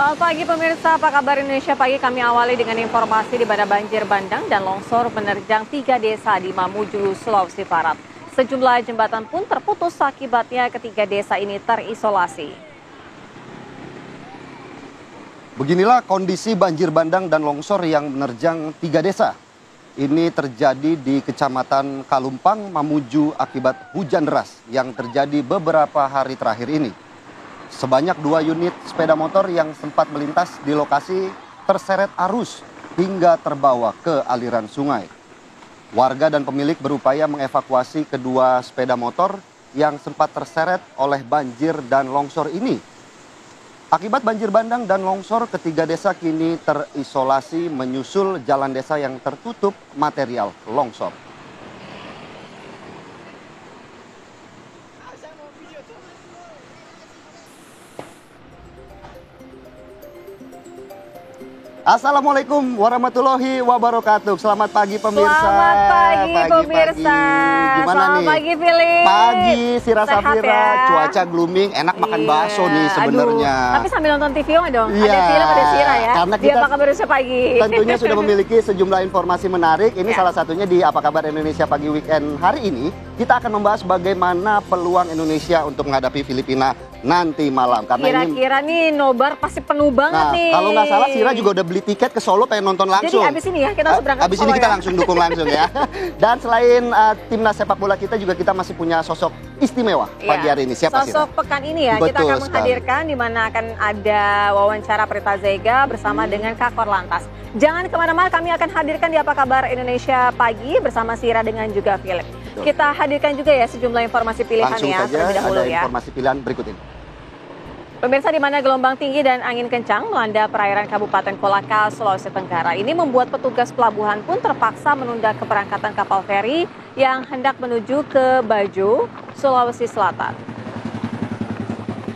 Selamat pagi pemirsa, apa kabar Indonesia Pagi? Kami awali dengan informasi di mana banjir bandang dan longsor menerjang 3 desa di Mamuju, Sulawesi Barat. Sejumlah jembatan pun terputus akibatnya ketiga desa ini terisolasi. Beginilah kondisi banjir bandang dan longsor yang menerjang 3 desa. Ini terjadi di Kecamatan Kalumpang, Mamuju akibat hujan deras yang terjadi beberapa hari terakhir ini. Sebanyak 2 unit sepeda motor yang sempat melintas di lokasi terseret arus hingga terbawa ke aliran sungai. Warga dan pemilik berupaya mengevakuasi kedua sepeda motor yang sempat terseret oleh banjir dan longsor ini. Akibat banjir bandang dan longsor, ketiga desa kini terisolasi menyusul jalan desa yang tertutup material longsor. Assalamualaikum warahmatullahi wabarakatuh. Selamat pagi pemirsa. Selamat pagi pemirsa. Gimana Selamat nih? pagi Philip. Pagi Sira Sehat Safira, ya? cuaca glooming, enak makan Iya. bakso nih sebenarnya. Aduh, tapi sambil nonton TV nggak dong? Iya, Ada film, ada Sira ya. karena Di kita Apa Kabar Indonesia Pagi. Tentunya sudah memiliki sejumlah informasi menarik. Ini Ya. salah satunya di Apa Kabar Indonesia Pagi Weekend hari ini. Kita akan membahas bagaimana peluang Indonesia untuk menghadapi Filipina nanti malam. Karena ini, Kira-kira nih nobar pasti penuh banget nah, nih. kalau nggak salah Sira juga udah beli tiket ke Solo pengen nonton langsung. Jadi abis ini ya kita langsung berangkat Abis ke ini Solo kita ya? langsung dukung langsung ya. Dan selain timnas sepak bola kita juga kita masih punya sosok istimewa pagi Iya. hari ini. Siapa Sira? Sosok pekan ini ya, kita Betul akan sekali. menghadirkan di mana akan ada wawancara Prita Zega bersama dengan Kakor Lantas. Jangan kemana-mana, kami akan hadirkan di Apa Kabar Indonesia Pagi bersama Sira dengan juga Philip. Betul. Kita hadirkan juga ya sejumlah informasi pilihan Langsung ya saja terlebih dahulu ada ya. informasi pilihan berikut ini. Pemirsa, di mana gelombang tinggi dan angin kencang melanda perairan Kabupaten Kolaka, Sulawesi Tenggara. Ini membuat petugas pelabuhan pun terpaksa menunda keberangkatan kapal feri yang hendak menuju ke Bajo, Sulawesi Selatan.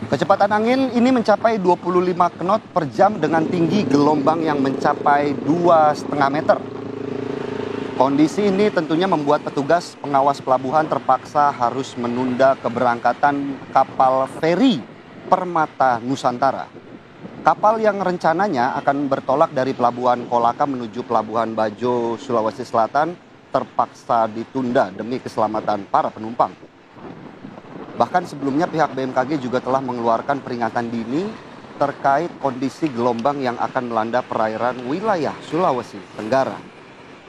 Kecepatan angin ini mencapai 25 knot per jam dengan tinggi gelombang yang mencapai 2,5 meter. Kondisi ini tentunya membuat petugas pengawas pelabuhan terpaksa harus menunda keberangkatan kapal feri Permata Nusantara. Kapal yang rencananya akan bertolak dari Pelabuhan Kolaka menuju Pelabuhan Bajo, Sulawesi Selatan terpaksa ditunda demi keselamatan para penumpang. Bahkan sebelumnya pihak BMKG juga telah mengeluarkan peringatan dini terkait kondisi gelombang yang akan melanda perairan wilayah Sulawesi Tenggara.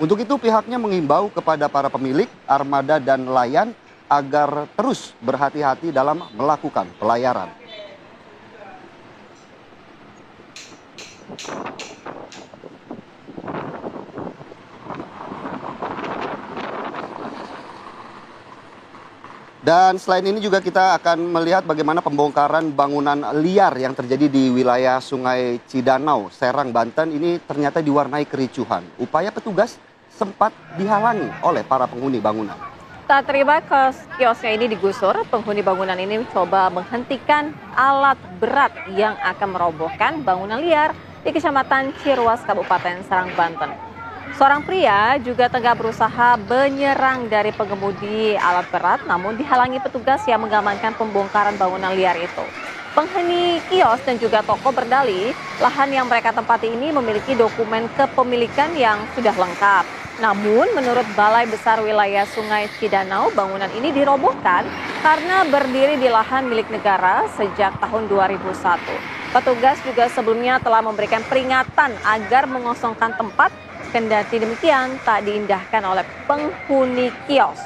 Untuk itu pihaknya mengimbau kepada para pemilik, armada dan nelayan agar terus berhati-hati dalam melakukan pelayaran. Dan selain ini juga kita akan melihat bagaimana pembongkaran bangunan liar yang terjadi di wilayah Sungai Cidanau, Serang, Banten ini ternyata diwarnai kericuhan. Upaya petugas sempat dihalangi oleh para penghuni bangunan. Tak terima kiosnya ini digusur, penghuni bangunan ini mencoba menghentikan alat berat yang akan merobohkan bangunan liar di Kecamatan Cirwas, Kabupaten Serang, Banten. Seorang pria juga tengah berusaha menyerang dari pengemudi alat berat, namun dihalangi petugas yang mengamankan pembongkaran bangunan liar itu. Penghuni kios dan juga toko berdalih, lahan yang mereka tempati ini memiliki dokumen kepemilikan yang sudah lengkap. Namun menurut Balai Besar Wilayah Sungai Cidanau, bangunan ini dirobohkan karena berdiri di lahan milik negara sejak tahun 2001. Petugas juga sebelumnya telah memberikan peringatan agar mengosongkan tempat, kendati demikian tak diindahkan oleh penghuni kios.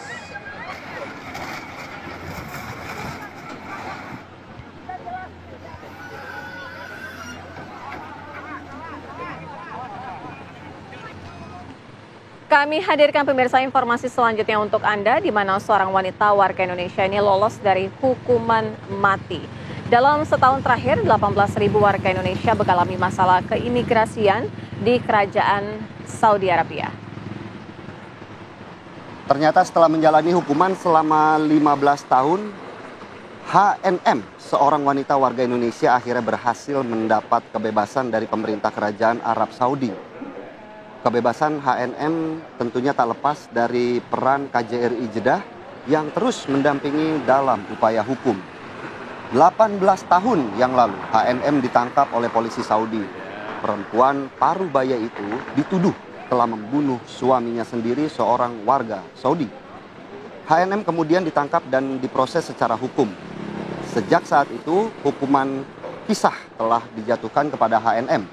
Kami hadirkan pemirsa informasi selanjutnya untuk Anda, di mana seorang wanita warga Indonesia ini lolos dari hukuman mati. Dalam setahun terakhir, 18.000 warga Indonesia mengalami masalah keimigrasian di Kerajaan Saudi Arabia. Ternyata setelah menjalani hukuman selama 15 tahun, HNM, seorang wanita warga Indonesia akhirnya berhasil mendapat kebebasan dari pemerintah Kerajaan Arab Saudi. Kebebasan HNM tentunya tak lepas dari peran KJRI Jeddah yang terus mendampingi dalam upaya hukum. 18 tahun yang lalu, HNM ditangkap oleh polisi Saudi. Perempuan parubaya itu dituduh telah membunuh suaminya sendiri, seorang warga Saudi. HNM kemudian ditangkap dan diproses secara hukum. Sejak saat itu, hukuman pisah telah dijatuhkan kepada HNM.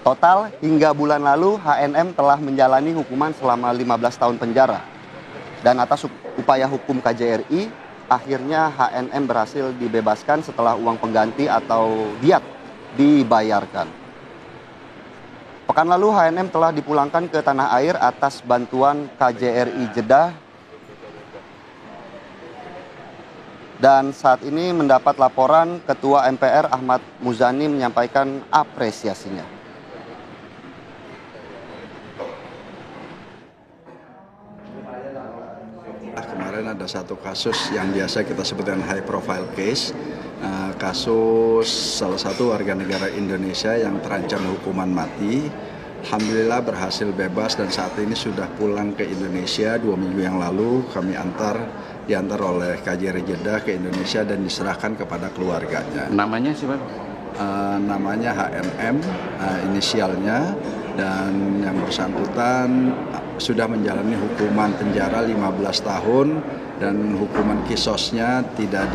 Total hingga bulan lalu, HNM telah menjalani hukuman selama 15 tahun penjara. Dan atas upaya hukum KJRI, akhirnya HNM berhasil dibebaskan setelah uang pengganti atau diat dibayarkan. Pekan lalu HNM telah dipulangkan ke tanah air atas bantuan KJRI Jeddah. Dan saat ini mendapat laporan Ketua MPR Ahmad Muzani menyampaikan apresiasinya. Kemarin ada satu kasus yang biasa kita sebut dengan high profile case, kasus salah satu warga negara Indonesia yang terancam hukuman mati. Alhamdulillah berhasil bebas dan saat ini sudah pulang ke Indonesia. 2 minggu yang lalu kami diantar oleh KJRI Jeddah ke Indonesia dan diserahkan kepada keluarganya. Namanya siapa? Namanya HNM, inisialnya, dan yang bersangkutan sudah menjalani hukuman penjara 15 tahun dan hukuman kisosnya tidak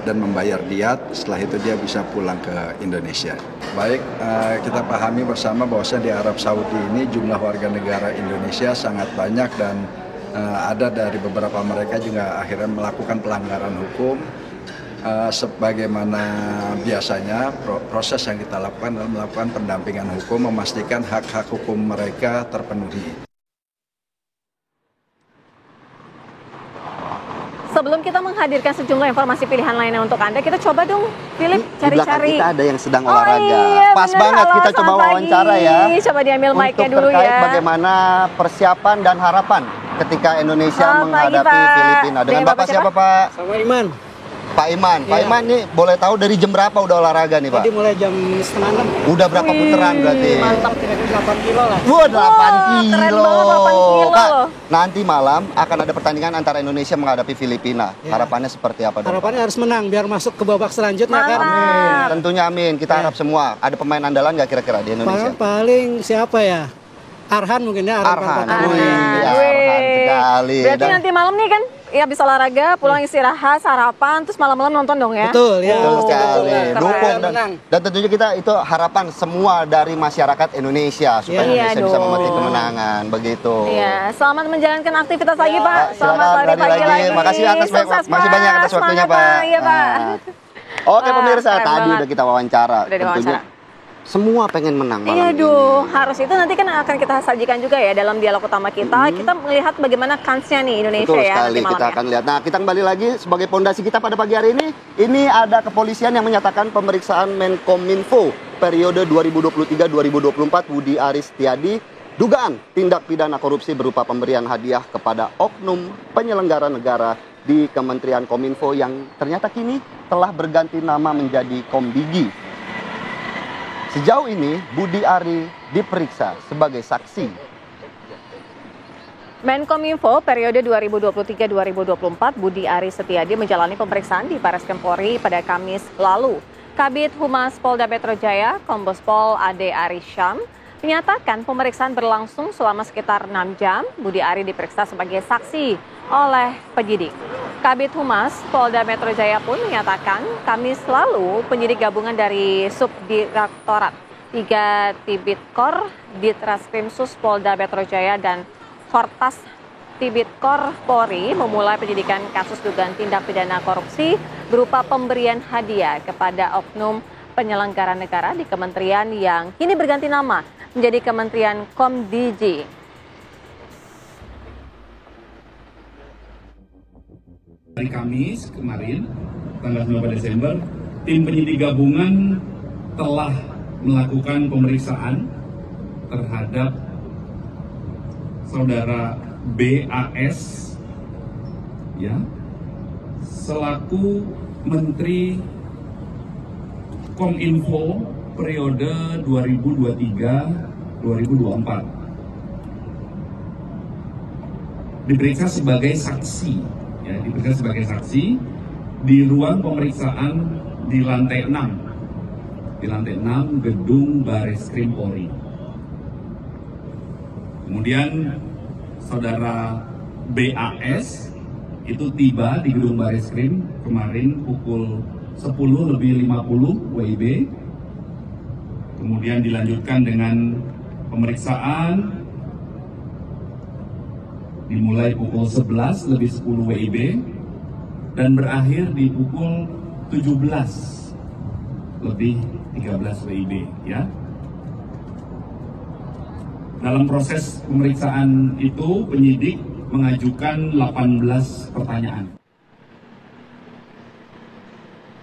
dan membayar diat. Setelah itu dia bisa pulang ke Indonesia. Baik, kita pahami bersama bahwasanya di Arab Saudi ini jumlah warga negara Indonesia sangat banyak dan ada dari beberapa mereka juga akhirnya melakukan pelanggaran hukum. Sebagaimana biasanya proses yang kita lakukan adalah melakukan pendampingan hukum, memastikan hak-hak hukum mereka terpenuhi. Sebelum kita menghadirkan sejumlah informasi pilihan lainnya untuk Anda, kita coba dong, Philip, Di belakang cari-cari. kita ada yang sedang olahraga. Iya, Pas bener. banget Halo, kita coba selamat wawancara pagi. ya. Coba diambil mic-nya Untuk dulu terkait ya. bagaimana persiapan dan harapan ketika Indonesia Selamat pagi, menghadapi Pak. Filipina. Dengan Dengan Bapak Bapak siapa, Pak? Sama Iman. Pak Iman. Pak Iya. Iman nih boleh tahu dari jam berapa udah olahraga nih, Pak? Tadi mulai jam 5:30. Udah berapa putaran berarti? Mantap, kira-kira 8 kilo lah. Wah, 8 Wah, kilo. keren banget, 8 kilo Pak, loh. nanti malam akan ada pertandingan antara Indonesia menghadapi Filipina. Ya. Harapannya seperti apa, dong? Harapannya harus menang biar masuk ke babak selanjutnya kan. Mantap. Tentunya amin. Kita harap semua. Ada pemain andalan nggak kira-kira di Indonesia? Paling siapa ya? Arhan mungkin ya. Arhan. Arhan. Wih, Wih. Arhan sekali. Berarti Dan- nanti malam nih kan, ya habis olahraga, pulang istirahat, sarapan, terus malam-malam nonton dong ya? Betul ya. Betul sekali. keren. Dukung Menang. dan tentunya kita itu harapan semua dari masyarakat Indonesia supaya Iya Indonesia bisa dong. memetik kemenangan begitu. Iya, selamat menjalankan aktivitas lagi, Pak. Pak, Selamat silakan lari pagi lagi. Makasih atas Sukses, masih Pak. banyak atas waktunya, Semangat, Pak. Iya, Pak. Nah. Oke, Wah, pemirsa, keren tadi banget. udah kita wawancara. Udah diwawancara. Semua pengen menang malam Iya, ini. duh, harus itu nanti kan akan kita sajikan juga ya dalam dialog utama kita. Kita melihat bagaimana kansnya nih Indonesia Betul ya sekali, nanti kita malam akan lihat. Nah, kita kembali lagi sebagai pondasi kita pada pagi hari ini. Ini ada kepolisian yang menyatakan pemeriksaan Menkominfo periode 2023-2024 Budi Aris Setiadi dugaan tindak pidana korupsi berupa pemberian hadiah kepada oknum penyelenggara negara di Kementerian Kominfo yang ternyata kini telah berganti nama menjadi Komdigi. Sejauh ini Budi Ari diperiksa sebagai saksi. Menkominfo periode 2023-2024 Budi Aris Setiadi menjalani pemeriksaan di Barreskrim Polri pada Kamis lalu. Kabid Humas Polda Metro Jaya, Kombes Pol Ade Arisyam, menyatakan pemeriksaan berlangsung selama sekitar 6 jam. Budi Ari diperiksa sebagai saksi oleh penyidik. Kabid Humas Polda Metro Jaya pun menyatakan Kamis lalu penyidik gabungan dari Subdirektorat 3 Tibidkor, Ditreskrimsus Polda Metro Jaya dan Fortas Tibidkor Polri memulai penyidikan kasus dugaan tindak pidana korupsi berupa pemberian hadiah kepada oknum penyelenggara negara di kementerian yang kini berganti nama menjadi Kementerian Komdigi. Hari Kamis kemarin, tanggal 9 Desember, tim penyidik gabungan telah melakukan pemeriksaan terhadap saudara BAS, ya, selaku Menteri Kominfo periode 2023-2024. Diperiksa sebagai saksi ya, diperiksa sebagai saksi di ruang pemeriksaan di lantai 6 gedung Bareskrim Polri. Kemudian saudara BAS itu tiba di gedung Bareskrim kemarin pukul 10:50 WIB. Kemudian dilanjutkan dengan pemeriksaan dimulai pukul 11:10 WIB dan berakhir di pukul 17:13 WIB, ya. Dalam proses pemeriksaan itu penyidik mengajukan 18 pertanyaan.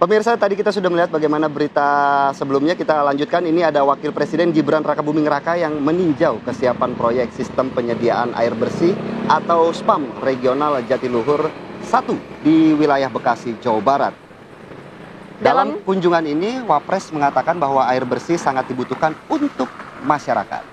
Pemirsa, tadi kita sudah melihat bagaimana berita sebelumnya. Kita lanjutkan, ini ada Wakil Presiden Gibran Rakabuming Raka yang meninjau kesiapan proyek sistem penyediaan air bersih atau SPAM Regional Jatiluhur 1 di wilayah Bekasi, Jawa Barat. Dalam kunjungan ini, Wapres mengatakan bahwa air bersih sangat dibutuhkan untuk masyarakat.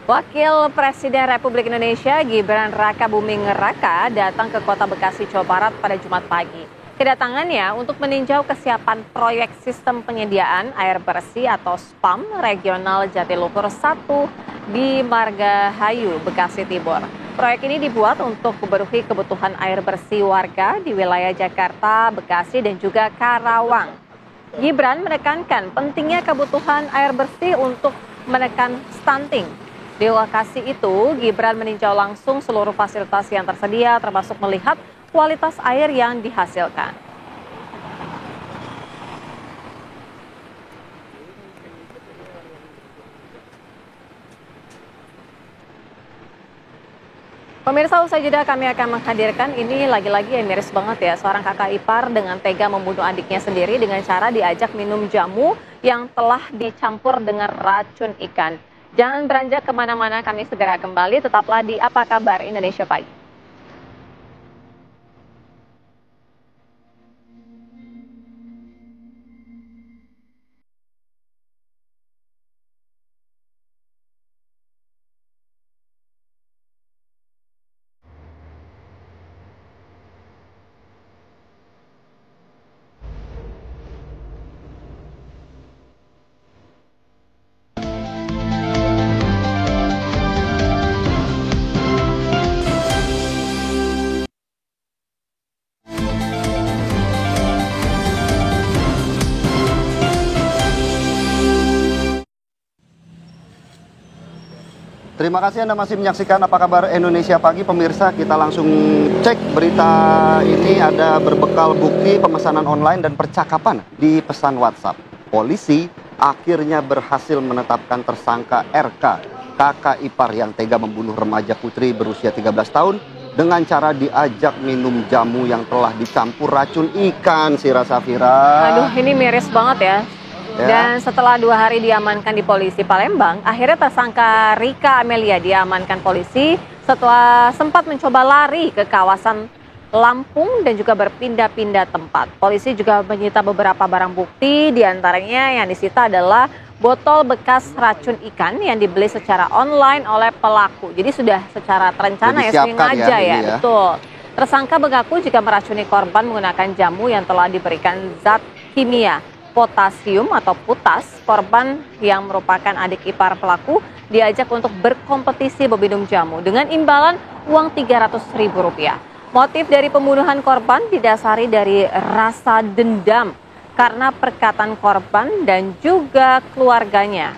Wakil Presiden Republik Indonesia Gibran Rakabuming Raka datang ke Kota Bekasi, Jawa Barat pada Jumat pagi. Kedatangannya untuk meninjau kesiapan proyek sistem penyediaan air bersih atau SPAM Regional Jatiluhur 1 di Margahayu, Bekasi Timur. Proyek ini dibuat untuk memenuhi kebutuhan air bersih warga di wilayah Jakarta, Bekasi, dan juga Karawang. Gibran menekankan pentingnya kebutuhan air bersih untuk menekan stunting. Di lokasi itu, Gibran meninjau langsung seluruh fasilitas yang tersedia, termasuk melihat kualitas air yang dihasilkan. Pemirsa, usai jeda kami akan menghadirkan ini lagi-lagi yang miris banget ya. Seorang kakak ipar dengan tega membunuh adiknya sendiri dengan cara diajak minum jamu yang telah dicampur dengan racun ikan. Jangan beranjak kemana-mana, kami segera kembali. Tetaplah di Apa Kabar Indonesia Pagi. Terima kasih Anda masih menyaksikan Apa Kabar Indonesia Pagi. Pemirsa, kita langsung cek berita ini. Ada berbekal bukti pemesanan online dan percakapan di pesan WhatsApp. Polisi akhirnya berhasil menetapkan tersangka RK, kakak ipar yang tega membunuh remaja putri berusia 13 tahun dengan cara diajak minum jamu yang telah dicampur racun ikan, Sira Safira. Aduh, ini miris banget ya. Dan setelah 2 hari diamankan di polisi Palembang, akhirnya tersangka Rika Amelia diamankan polisi setelah sempat mencoba lari ke kawasan Lampung dan juga berpindah-pindah tempat. Polisi juga menyita beberapa barang bukti, diantaranya yang disita adalah botol bekas racun ikan yang dibeli secara online oleh pelaku. Jadi sudah secara terencana ya, sengaja ya. Betul. Tersangka mengaku jika meracuni korban menggunakan jamu yang telah diberikan zat kimia potasium atau putas. Korban yang merupakan adik ipar pelaku diajak untuk berkompetisi meminum jamu dengan imbalan uang Rp300.000. Motif dari pembunuhan korban didasari dari rasa dendam karena perkataan korban dan juga keluarganya.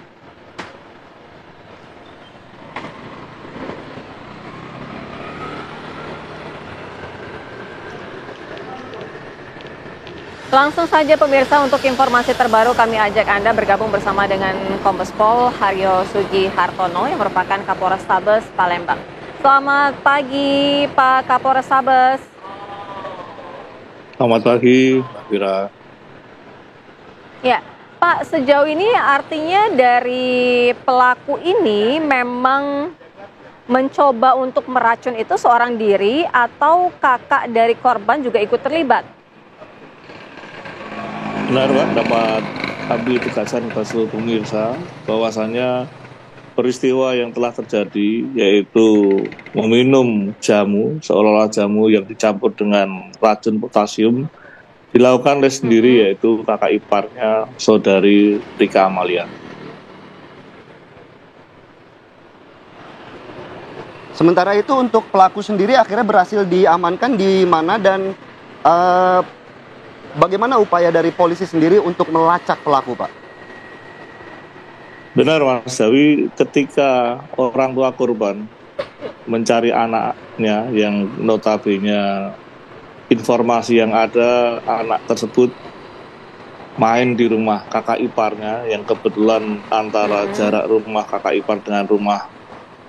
Langsung saja pemirsa, untuk informasi terbaru kami ajak Anda bergabung bersama dengan Kombes Pol Haryo Sugi Hartono yang merupakan Kapolres Tabes Palembang. Selamat pagi Pak Kapolres Tabes. Selamat pagi, Mbak Fira. Ya, Pak, sejauh ini artinya dari pelaku ini memang mencoba untuk meracun itu seorang diri atau kakak dari korban juga ikut terlibat? Benar, Pak, dapat kami tegaskan ke seluruh pemirsa bahwasannya peristiwa yang telah terjadi, yaitu meminum jamu, seolah-olah jamu yang dicampur dengan racun potasium, dilakukan oleh sendiri, yaitu kakak iparnya, saudari Rika Amalia. Sementara itu untuk pelaku sendiri akhirnya berhasil diamankan di mana dan bagaimana upaya dari polisi sendiri untuk melacak pelaku, Pak? Benar, Mas Dawi, ketika orang tua korban mencari anaknya yang notabene informasi yang ada, anak tersebut main di rumah kakak iparnya yang kebetulan antara jarak rumah kakak ipar dengan rumah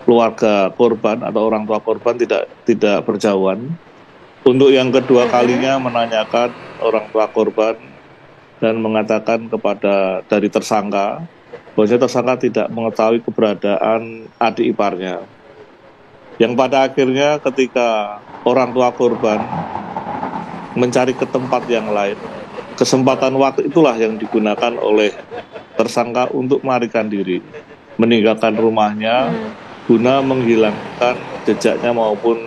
keluarga korban atau orang tua korban tidak berjauhan. Untuk yang kedua kalinya menanyakan orang tua korban dan mengatakan kepada dari tersangka bahwa tersangka tidak mengetahui keberadaan adik iparnya. Yang pada akhirnya ketika orang tua korban mencari ke tempat yang lain, kesempatan waktu itulah yang digunakan oleh tersangka untuk melarikan diri, meninggalkan rumahnya guna menghilangkan jejaknya maupun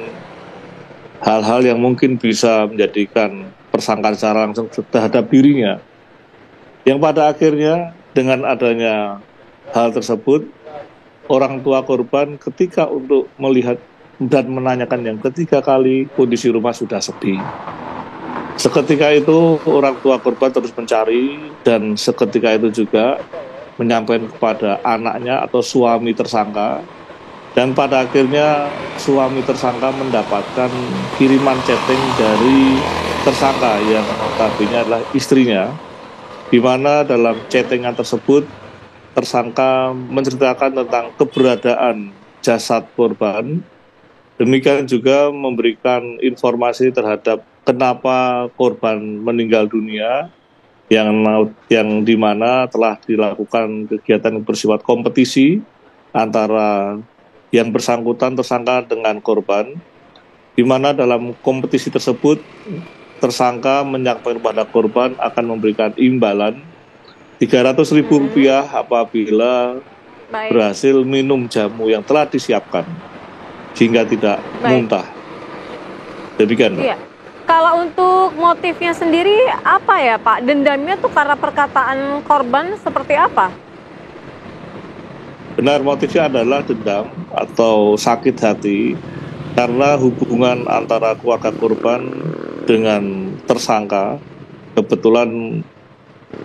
hal-hal yang mungkin bisa menjadikan persangkaan secara langsung terhadap dirinya. Yang pada akhirnya dengan adanya hal tersebut, orang tua korban ketika untuk melihat dan menanyakan yang ketiga kali, kondisi rumah sudah sepi. Seketika itu orang tua korban terus mencari dan seketika itu juga menyampaikan kepada anaknya atau suami tersangka, dan pada akhirnya suami tersangka mendapatkan kiriman chatting dari tersangka yang notabene adalah istrinya, di mana dalam chattingan tersebut tersangka menceritakan tentang keberadaan jasad korban. Demikian juga memberikan informasi terhadap kenapa korban meninggal dunia, yang di mana telah dilakukan kegiatan bersifat kompetisi antara yang bersangkutan tersangka dengan korban, di mana dalam kompetisi tersebut tersangka menyampaikan kepada korban akan memberikan imbalan Rp300.000 apabila berhasil minum jamu yang telah disiapkan sehingga tidak muntah. Demikian, Pak. Iya. Kalau untuk motifnya sendiri apa ya, Pak? Dendamnya tuh karena perkataan korban seperti apa? Benar, motifnya adalah dendam atau sakit hati karena hubungan antara keluarga korban dengan tersangka. Kebetulan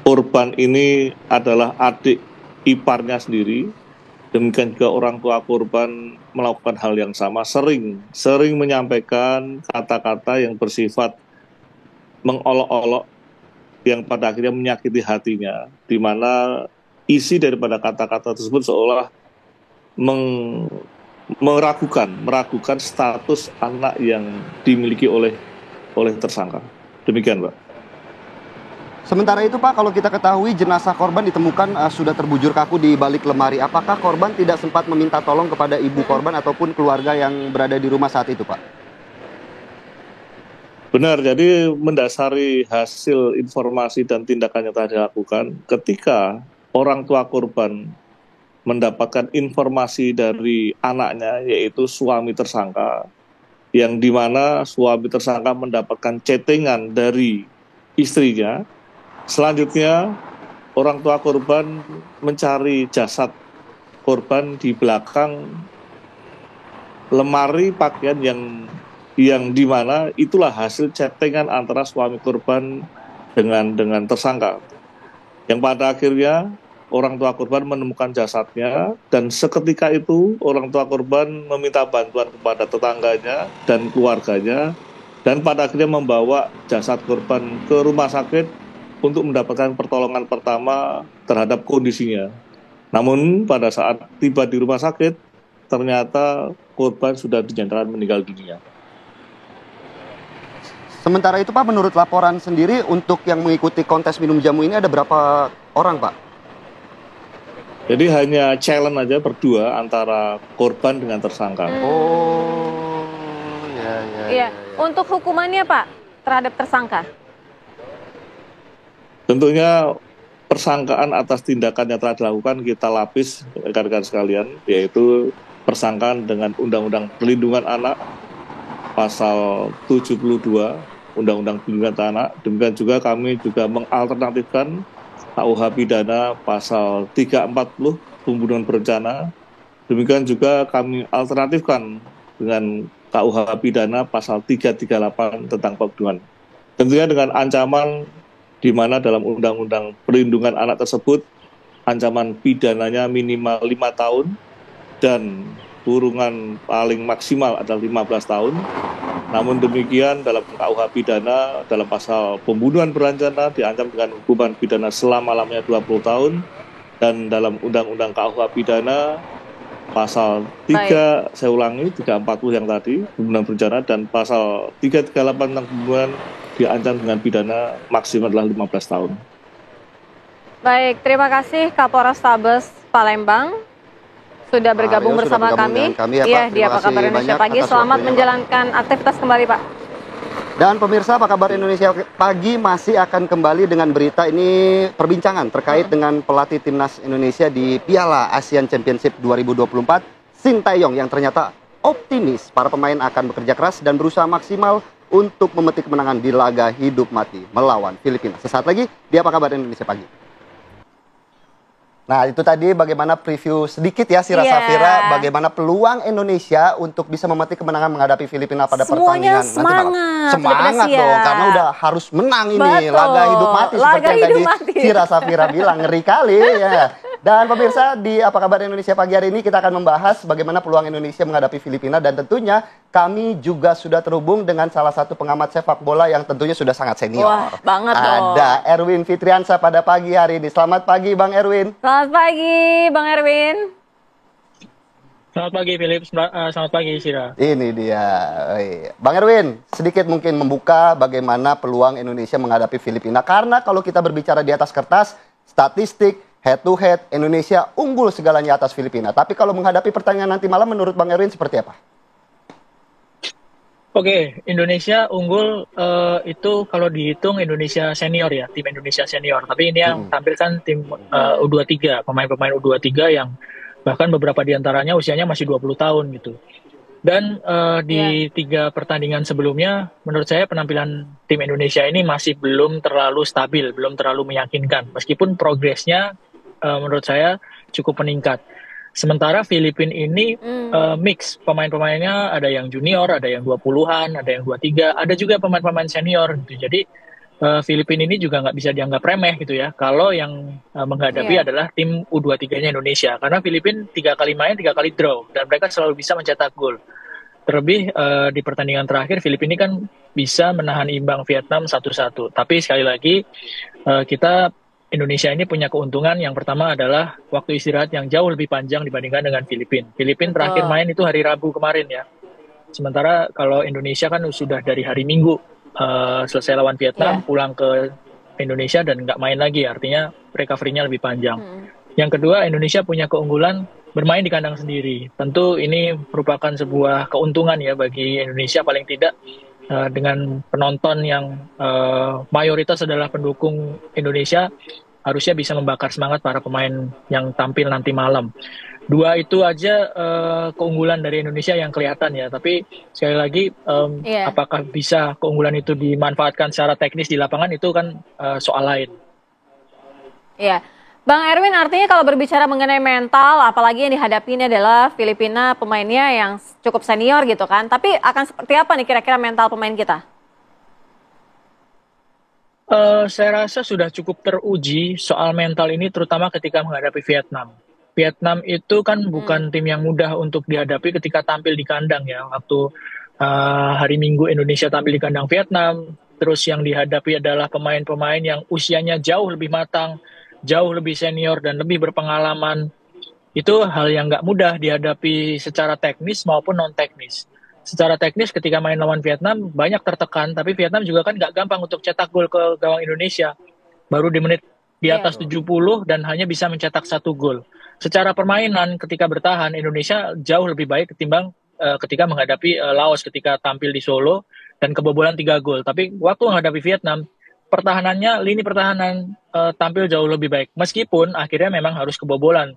korban ini adalah adik iparnya sendiri. Demikian juga orang tua korban melakukan hal yang sama, sering menyampaikan kata-kata yang bersifat mengolok-olok yang pada akhirnya menyakiti hatinya, di mana isi daripada kata-kata tersebut seolah meragukan status anak yang dimiliki oleh tersangka. Demikian, Pak. Sementara itu, Pak, kalau kita ketahui jenazah korban ditemukan sudah terbujur kaku di balik lemari. Apakah korban tidak sempat meminta tolong kepada ibu korban ataupun keluarga yang berada di rumah saat itu, Pak? Benar, jadi mendasari hasil informasi dan tindakan yang telah dilakukan, ketika orang tua korban mendapatkan informasi dari anaknya, yaitu suami tersangka, yang dimana suami tersangka mendapatkan chattingan dari istrinya. Selanjutnya, orang tua korban mencari jasad korban di belakang lemari pakaian yang dimana itulah hasil chattingan antara suami korban dengan tersangka. Yang pada akhirnya orang tua korban menemukan jasadnya, dan seketika itu orang tua korban meminta bantuan kepada tetangganya dan keluarganya, dan pada akhirnya membawa jasad korban ke rumah sakit untuk mendapatkan pertolongan pertama terhadap kondisinya. Namun pada saat tiba di rumah sakit, ternyata korban sudah dinyatakan meninggal dunia. Sementara itu, Pak, menurut laporan sendiri untuk yang mengikuti kontes minum jamu ini ada berapa orang, Pak? Jadi hanya challenge aja berdua antara korban dengan tersangka. Oh, Iya. Untuk hukumannya, Pak, terhadap tersangka? Tentunya persangkaan atas tindakan yang telah dilakukan kita lapis rekan-rekan sekalian, yaitu persangkaan dengan Undang-Undang Perlindungan Anak pasal 72 Undang-Undang Perlindungan Anak. Demikian juga kami juga mengalternatifkan KUH pidana pasal 340 pembunuhan berencana. Demikian juga kami alternatifkan dengan KUH pidana pasal 338 tentang pembunuhan. Tentunya dengan ancaman di mana dalam Undang-Undang Perlindungan Anak tersebut ancaman pidananya minimal 5 tahun dan kurungan paling maksimal adalah 15 tahun. Namun demikian dalam KUH pidana dalam pasal pembunuhan berencana diancam dengan hukuman pidana selama-lamanya 20 tahun, dan dalam Undang-Undang KUH pidana pasal 3, saya ulangi 340 yang tadi pembunuhan berencana, dan pasal 338 tentang pembunuhan diancam dengan pidana maksimal adalah 15 tahun. Baik, terima kasih Kapolres Tabes Palembang sudah bergabung bersama kami. Ya, Pak. Di Apa Kabar Indonesia Pagi. Selamat menjalankan aktivitas kembali, Pak. Dan pemirsa, Apa Kabar Indonesia Pagi masih akan kembali dengan berita ini, perbincangan terkait dengan pelatih timnas Indonesia di Piala ASEAN Championship 2024, Sintayong, yang ternyata optimis para pemain akan bekerja keras dan berusaha maksimal untuk memetik kemenangan di laga hidup mati melawan Filipina. Sesaat lagi di Apa Kabar Indonesia Pagi. Nah, itu tadi bagaimana preview sedikit ya Sira Safira, bagaimana peluang Indonesia untuk bisa memetik kemenangan menghadapi Filipina pada pertandingan nanti malam. Semangat dong, karena udah harus menang ini. Betul. Laga hidup mati seperti yang tadi Sira Safira bilang, ngeri kali ya. Dan pemirsa, di Apa Kabar Indonesia Pagi hari ini kita akan membahas bagaimana peluang Indonesia menghadapi Filipina, dan tentunya kami juga sudah terhubung dengan salah satu pengamat sepak bola yang tentunya sudah sangat senior. Wah, banget dong. Ada Erwin Fitriansyah pada pagi hari ini. Selamat pagi Bang Erwin. Selamat pagi, Bang Erwin. Selamat pagi, Philip. Selamat pagi, Sira. Ini dia. Bang Erwin, sedikit mungkin membuka bagaimana peluang Indonesia menghadapi Filipina. Karena kalau kita berbicara di atas kertas, statistik, head to head, Indonesia unggul segalanya atas Filipina. Tapi kalau menghadapi pertandingan nanti malam, menurut Bang Erwin seperti apa? Oke, Indonesia unggul itu kalau dihitung Indonesia senior ya, tim Indonesia senior. Tapi ini yang tampil kan tim U23, pemain-pemain U23 yang bahkan beberapa diantaranya usianya masih 20 tahun gitu. Dan di 3 pertandingan sebelumnya, menurut saya penampilan tim Indonesia ini masih belum terlalu stabil, belum terlalu meyakinkan. Meskipun progresnya menurut saya cukup meningkat. Sementara Filipina ini mix pemain-pemainnya, ada yang junior, ada yang 20-an, ada yang 23, ada juga pemain-pemain senior gitu. Jadi Filipina ini juga nggak bisa dianggap remeh gitu ya. Kalau yang menghadapi adalah tim U23-nya Indonesia. Karena Filipina 3 kali main, 3 kali draw, dan mereka selalu bisa mencetak gol. Terlebih di pertandingan terakhir Filipina kan bisa menahan imbang Vietnam 1-1. Tapi sekali lagi kita Indonesia ini punya keuntungan. Yang pertama adalah waktu istirahat yang jauh lebih panjang dibandingkan dengan Filipina. Filipina terakhir main itu hari Rabu kemarin ya. Sementara kalau Indonesia kan sudah dari hari Minggu selesai lawan Vietnam, pulang ke Indonesia dan nggak main lagi. Artinya recovery-nya lebih panjang. Yang kedua, Indonesia punya keunggulan bermain di kandang sendiri. Tentu ini merupakan sebuah keuntungan ya bagi Indonesia, paling tidak dengan penonton yang mayoritas adalah pendukung Indonesia, harusnya bisa membakar semangat para pemain yang tampil nanti malam. 2 itu aja keunggulan dari Indonesia yang kelihatan ya. Tapi sekali lagi apakah bisa keunggulan itu dimanfaatkan secara teknis di lapangan, itu kan soal lain. Iya. Bang Erwin, artinya kalau berbicara mengenai mental, apalagi yang dihadapi ini adalah Filipina, pemainnya yang cukup senior gitu kan. Tapi akan seperti apa nih kira-kira mental pemain kita? Saya rasa sudah cukup teruji soal mental ini, terutama ketika menghadapi Vietnam. Vietnam itu kan bukan tim yang mudah untuk dihadapi ketika tampil di kandang ya. Waktu hari Minggu Indonesia tampil di kandang Vietnam, terus yang dihadapi adalah pemain-pemain yang usianya jauh lebih matang, jauh lebih senior dan lebih berpengalaman. Itu hal yang nggak mudah dihadapi secara teknis maupun non-teknis. Secara teknis ketika main lawan Vietnam banyak tertekan, tapi Vietnam juga kan nggak gampang untuk cetak gol ke gawang Indonesia. Baru di menit di atas 70 dan hanya bisa mencetak 1 gol. Secara permainan ketika bertahan, Indonesia jauh lebih baik ketimbang ketika menghadapi Laos ketika tampil di Solo dan kebobolan 3 gol. Tapi waktu menghadapi Vietnam, lini pertahanan tampil jauh lebih baik. Meskipun akhirnya memang harus kebobolan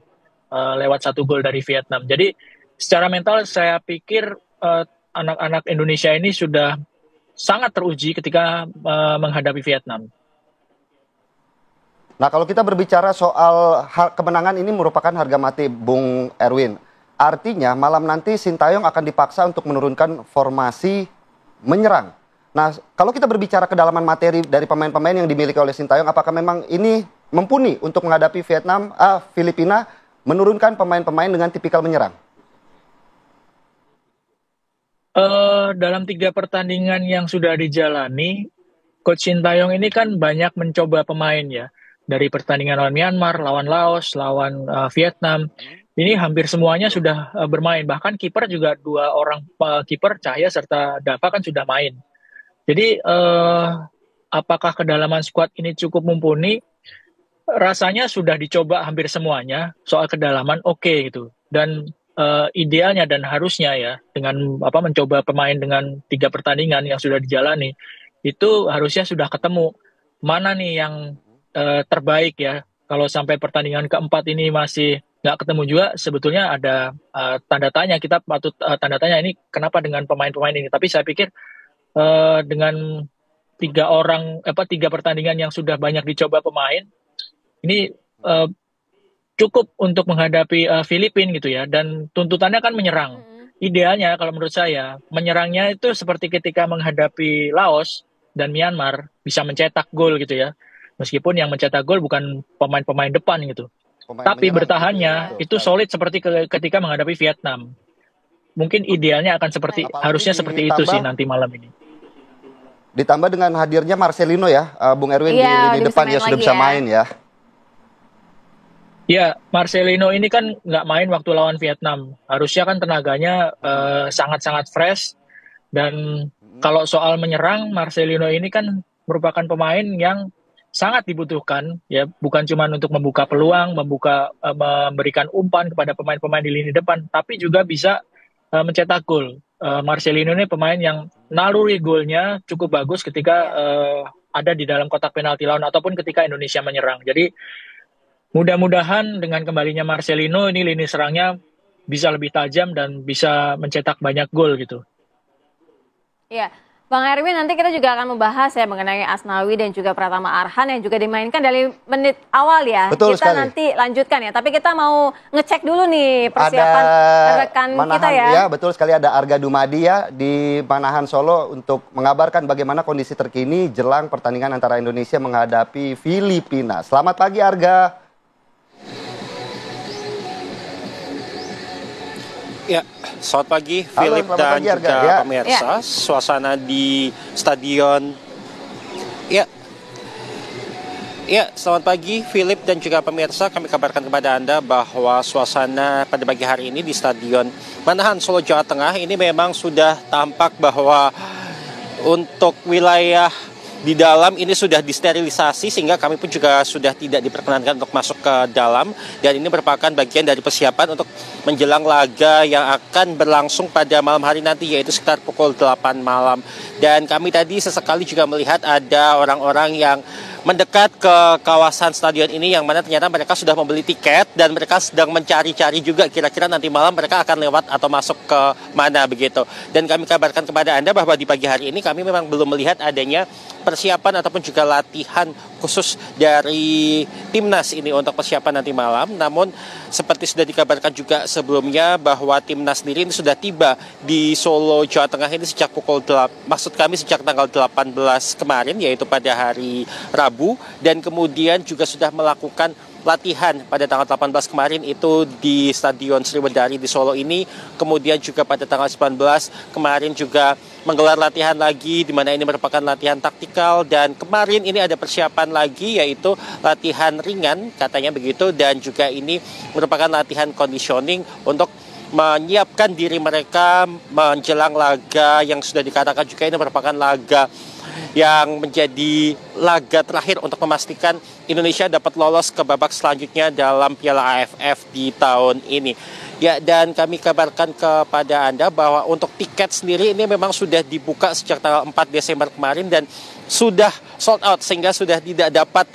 lewat 1 gol dari Vietnam. Jadi secara mental saya pikir anak-anak Indonesia ini sudah sangat teruji ketika menghadapi Vietnam. Nah, kalau kita berbicara soal kemenangan ini merupakan harga mati, Bung Erwin. Artinya malam nanti Sintayong akan dipaksa untuk menurunkan formasi menyerang. Nah, kalau kita berbicara kedalaman materi dari pemain-pemain yang dimiliki oleh Sintayong, apakah memang ini mumpuni untuk menghadapi Filipina menurunkan pemain-pemain dengan tipikal menyerang? Dalam 3 pertandingan yang sudah dijalani, Coach Sintayong ini kan banyak mencoba pemain ya. Dari pertandingan lawan Myanmar, lawan Laos, lawan Vietnam. Ini hampir semuanya sudah bermain. Bahkan kiper juga 2 orang kiper, Cahya serta Dava kan sudah main. Jadi apakah kedalaman skuad ini cukup mumpuni? Rasanya sudah dicoba hampir semuanya. Soal kedalaman oke gitu. Dan idealnya dan harusnya ya dengan mencoba pemain dengan 3 pertandingan yang sudah dijalani itu harusnya sudah ketemu mana nih yang terbaik ya. Kalau sampai pertandingan keempat ini masih nggak ketemu juga, sebetulnya ada tanda tanya. Kita patut tanda tanya ini kenapa dengan pemain-pemain ini. Tapi saya pikir dengan 3 pertandingan yang sudah banyak dicoba pemain ini cukup untuk menghadapi Filipina gitu ya. Dan tuntutannya kan menyerang. Idealnya kalau menurut saya menyerangnya itu seperti ketika menghadapi Laos dan Myanmar, bisa mencetak gol gitu ya. Meskipun yang mencetak gol bukan pemain-pemain depan gitu. Tapi bertahannya itu solid seperti ketika menghadapi Vietnam. Mungkin idealnya akan harusnya seperti itu sih nanti malam ini. Ditambah dengan hadirnya Marcelino ya, Bung Erwin di lini depan ya sudah bisa main ya. Ya, Marcelino ini kan nggak main waktu lawan Vietnam. Harusnya kan tenaganya sangat-sangat fresh. Dan kalau soal menyerang, Marcelino ini kan merupakan pemain yang sangat dibutuhkan, ya bukan cuma untuk membuka peluang, memberikan umpan kepada pemain-pemain di lini depan, tapi juga bisa mencetak gol. Marcelino ini pemain yang naluri golnya cukup bagus ketika ada di dalam kotak penalti lawan ataupun ketika Indonesia menyerang. Jadi mudah-mudahan dengan kembalinya Marcelino ini lini serangnya bisa lebih tajam dan bisa mencetak banyak gol gitu. Iya, Bang Erwin, nanti kita juga akan membahas ya mengenai Asnawi dan juga Pratama Arhan yang juga dimainkan dari menit awal ya. Betul kita sekali. nanti lanjutkan ya, tapi kita mau ngecek dulu nih persiapan rekan kita ya. Ya, betul sekali, ada Arga Dumadi ya di Manahan Solo untuk mengabarkan bagaimana kondisi terkini jelang pertandingan antara Indonesia menghadapi Filipina. Selamat pagi Arga. Ya, selamat pagi Philip dan pagi, juga ya. pemirsa. Suasana di stadion. Ya, selamat pagi Philip dan juga pemirsa. Kami kabarkan kepada Anda bahwa suasana pada pagi hari ini di Stadion Manahan Solo, Jawa Tengah ini memang sudah tampak bahwa untuk wilayah di dalam ini sudah disterilisasi sehingga kami pun juga sudah tidak diperkenankan untuk masuk ke dalam, dan ini merupakan bagian dari persiapan untuk menjelang laga yang akan berlangsung pada malam hari nanti, yaitu sekitar pukul 8 malam. Dan kami tadi sesekali juga melihat ada orang-orang yang mendekat ke kawasan stadion ini yang mana ternyata mereka sudah membeli tiket dan mereka sedang mencari-cari juga kira-kira nanti malam mereka akan lewat atau masuk ke mana begitu. Dan kami kabarkan kepada Anda bahwa di pagi hari ini kami memang belum melihat adanya persiapan ataupun juga latihan khusus dari timnas ini untuk persiapan nanti malam. Namun seperti sudah dikabarkan juga sebelumnya bahwa timnas sendiri ini sudah tiba di Solo, Jawa Tengah ini sejak sejak tanggal 18 kemarin, yaitu pada hari Rabu, dan kemudian juga sudah melakukan latihan pada tanggal 18 kemarin itu di Stadion Sriwedari di Solo ini. Kemudian juga pada tanggal 19 kemarin juga menggelar latihan lagi, di mana ini merupakan latihan taktikal, dan kemarin ini ada persiapan lagi yaitu latihan ringan katanya begitu, dan juga ini merupakan latihan conditioning untuk menyiapkan diri mereka menjelang laga yang sudah dikatakan juga ini merupakan laga yang menjadi laga terakhir untuk memastikan Indonesia dapat lolos ke babak selanjutnya dalam Piala AFF di tahun ini. Ya, dan kami kabarkan kepada Anda bahwa untuk tiket sendiri ini memang sudah dibuka sejak tanggal 4 Desember kemarin, dan sudah sold out sehingga sudah tidak dapat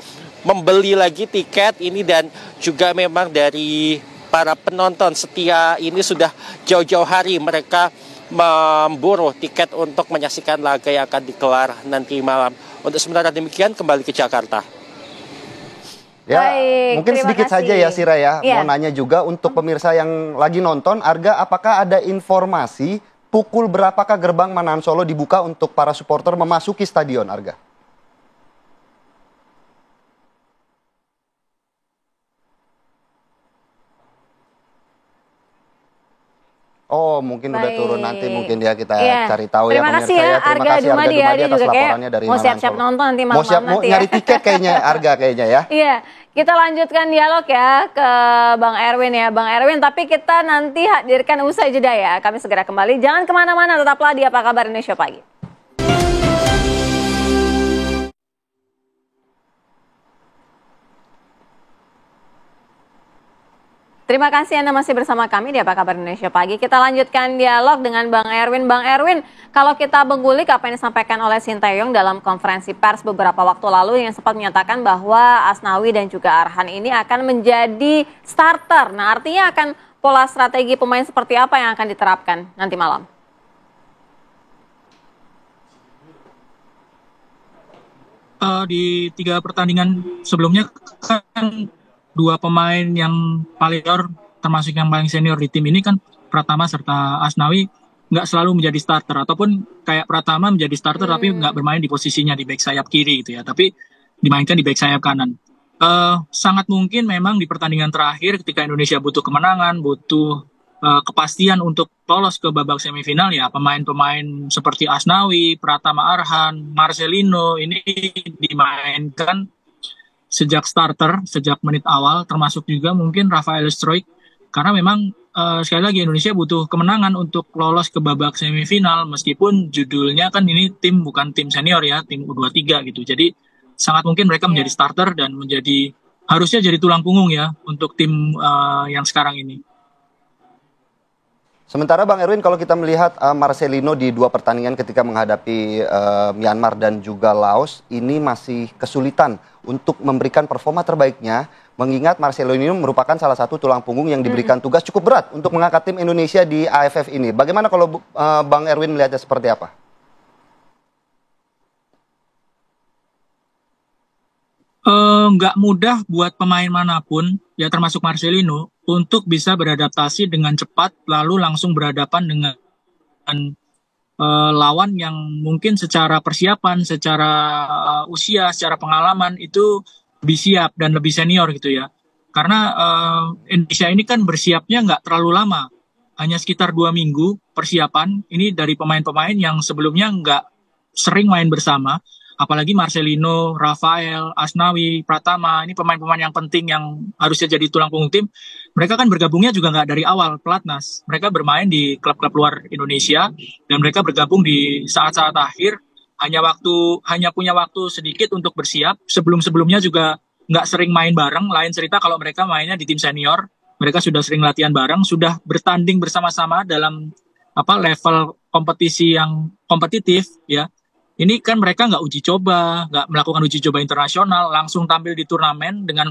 membeli lagi tiket ini, dan juga memang dari para penonton setia ini sudah jauh-jauh hari mereka memburu tiket untuk menyaksikan laga yang akan digelar nanti malam. Untuk sementara demikian, kembali ke Jakarta. Ya, Baik, mungkin terima sedikit kasih. saja ya Sira ya. Iya. Mau nanya juga untuk pemirsa yang lagi nonton, Arga, apakah ada informasi pukul berapakah gerbang Manahan Solo dibuka untuk para supporter memasuki stadion, Arga? Oh, mungkin udah Baik. turun nanti, mungkin ya kita Iya. cari tahu Terima ya kasih pemirsa ya, ya. Terima Arga kasih Dumadi ya, dia atas juga kayak laporannya dari mau Manahan siap-siap Solo. nonton nanti Mau malam-malam mau nanti ya. nyari tiket kayaknya Arga kayaknya ya. Iya, kita lanjutkan dialog ya ke Bang Erwin ya. Bang Erwin, tapi kita nanti hadirkan usai jeda ya. Kami segera kembali. Jangan kemana-mana, tetaplah di Apa Kabar Indonesia Pagi. Terima kasih Anda masih bersama kami di Apa Kabar Indonesia Pagi. Kita lanjutkan dialog dengan Bang Erwin. Bang Erwin, kalau kita mengulik apa yang disampaikan oleh Sinteyong dalam konferensi pers beberapa waktu lalu yang sempat menyatakan bahwa Asnawi dan juga Arhan ini akan menjadi starter. Nah, artinya akan pola strategi pemain seperti apa yang akan diterapkan nanti malam? Di 3 pertandingan sebelumnya kan 2 pemain yang paling senior, termasuk yang paling senior di tim ini kan Pratama serta Asnawi nggak selalu menjadi starter, ataupun kayak Pratama menjadi starter tapi nggak bermain di posisinya di back sayap kiri gitu ya, tapi dimainkan di back sayap kanan. Sangat mungkin memang di pertandingan terakhir ketika Indonesia butuh kemenangan, butuh kepastian untuk lolos ke babak semifinal, ya pemain-pemain seperti Asnawi, Pratama Arhan, Marcelino ini dimainkan sejak starter, sejak menit awal, termasuk juga mungkin Rafael Struijk, karena memang sekali lagi Indonesia butuh kemenangan untuk lolos ke babak semifinal, meskipun judulnya kan ini tim bukan tim senior ya, tim U23 gitu, jadi sangat mungkin mereka menjadi starter dan harusnya jadi tulang punggung ya untuk tim yang sekarang ini. Sementara Bang Erwin, kalau kita melihat Marcelino di 2 pertandingan ketika menghadapi Myanmar dan juga Laos, ini masih kesulitan untuk memberikan performa terbaiknya, mengingat Marcelino ini merupakan salah satu tulang punggung yang diberikan tugas cukup berat untuk mengangkat tim Indonesia di AFF ini. Bagaimana kalau Bang Erwin melihatnya seperti apa? Nggak mudah buat pemain manapun, ya termasuk Marcelino, untuk bisa beradaptasi dengan cepat, lalu langsung berhadapan dengan lawan yang mungkin secara persiapan, secara usia, secara pengalaman itu lebih siap dan lebih senior gitu ya. Karena Indonesia ini kan bersiapnya nggak terlalu lama, hanya sekitar 2 minggu persiapan. Ini dari pemain-pemain yang sebelumnya nggak sering main bersama. Apalagi Marcelino, Rafael, Asnawi, Pratama, ini pemain-pemain yang penting yang harusnya jadi tulang punggung tim. Mereka kan bergabungnya juga nggak dari awal pelatnas. Mereka bermain di klub-klub luar Indonesia dan mereka bergabung di saat-saat akhir. Hanya punya waktu sedikit untuk bersiap. Sebelum-sebelumnya juga nggak sering main bareng. Lain cerita kalau mereka mainnya di tim senior. Mereka sudah sering latihan bareng, sudah bertanding bersama-sama dalam level kompetisi yang kompetitif ya. Ini kan mereka nggak melakukan uji coba internasional, langsung tampil di turnamen dengan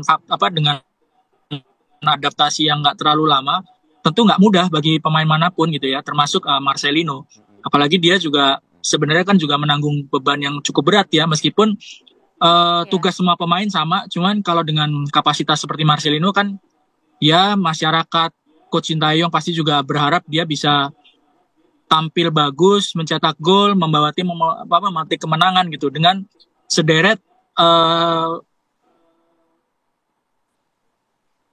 adaptasi yang nggak terlalu lama. Tentu nggak mudah bagi pemain manapun gitu ya, termasuk Marcelino. Apalagi dia juga sebenarnya kan juga menanggung beban yang cukup berat ya, meskipun tugas semua pemain sama, cuman kalau dengan kapasitas seperti Marcelino kan, ya masyarakat, Coach Sinteyong pasti juga berharap dia bisa tampil bagus, mencetak gol, membawa tim memetik kemenangan gitu dengan sederet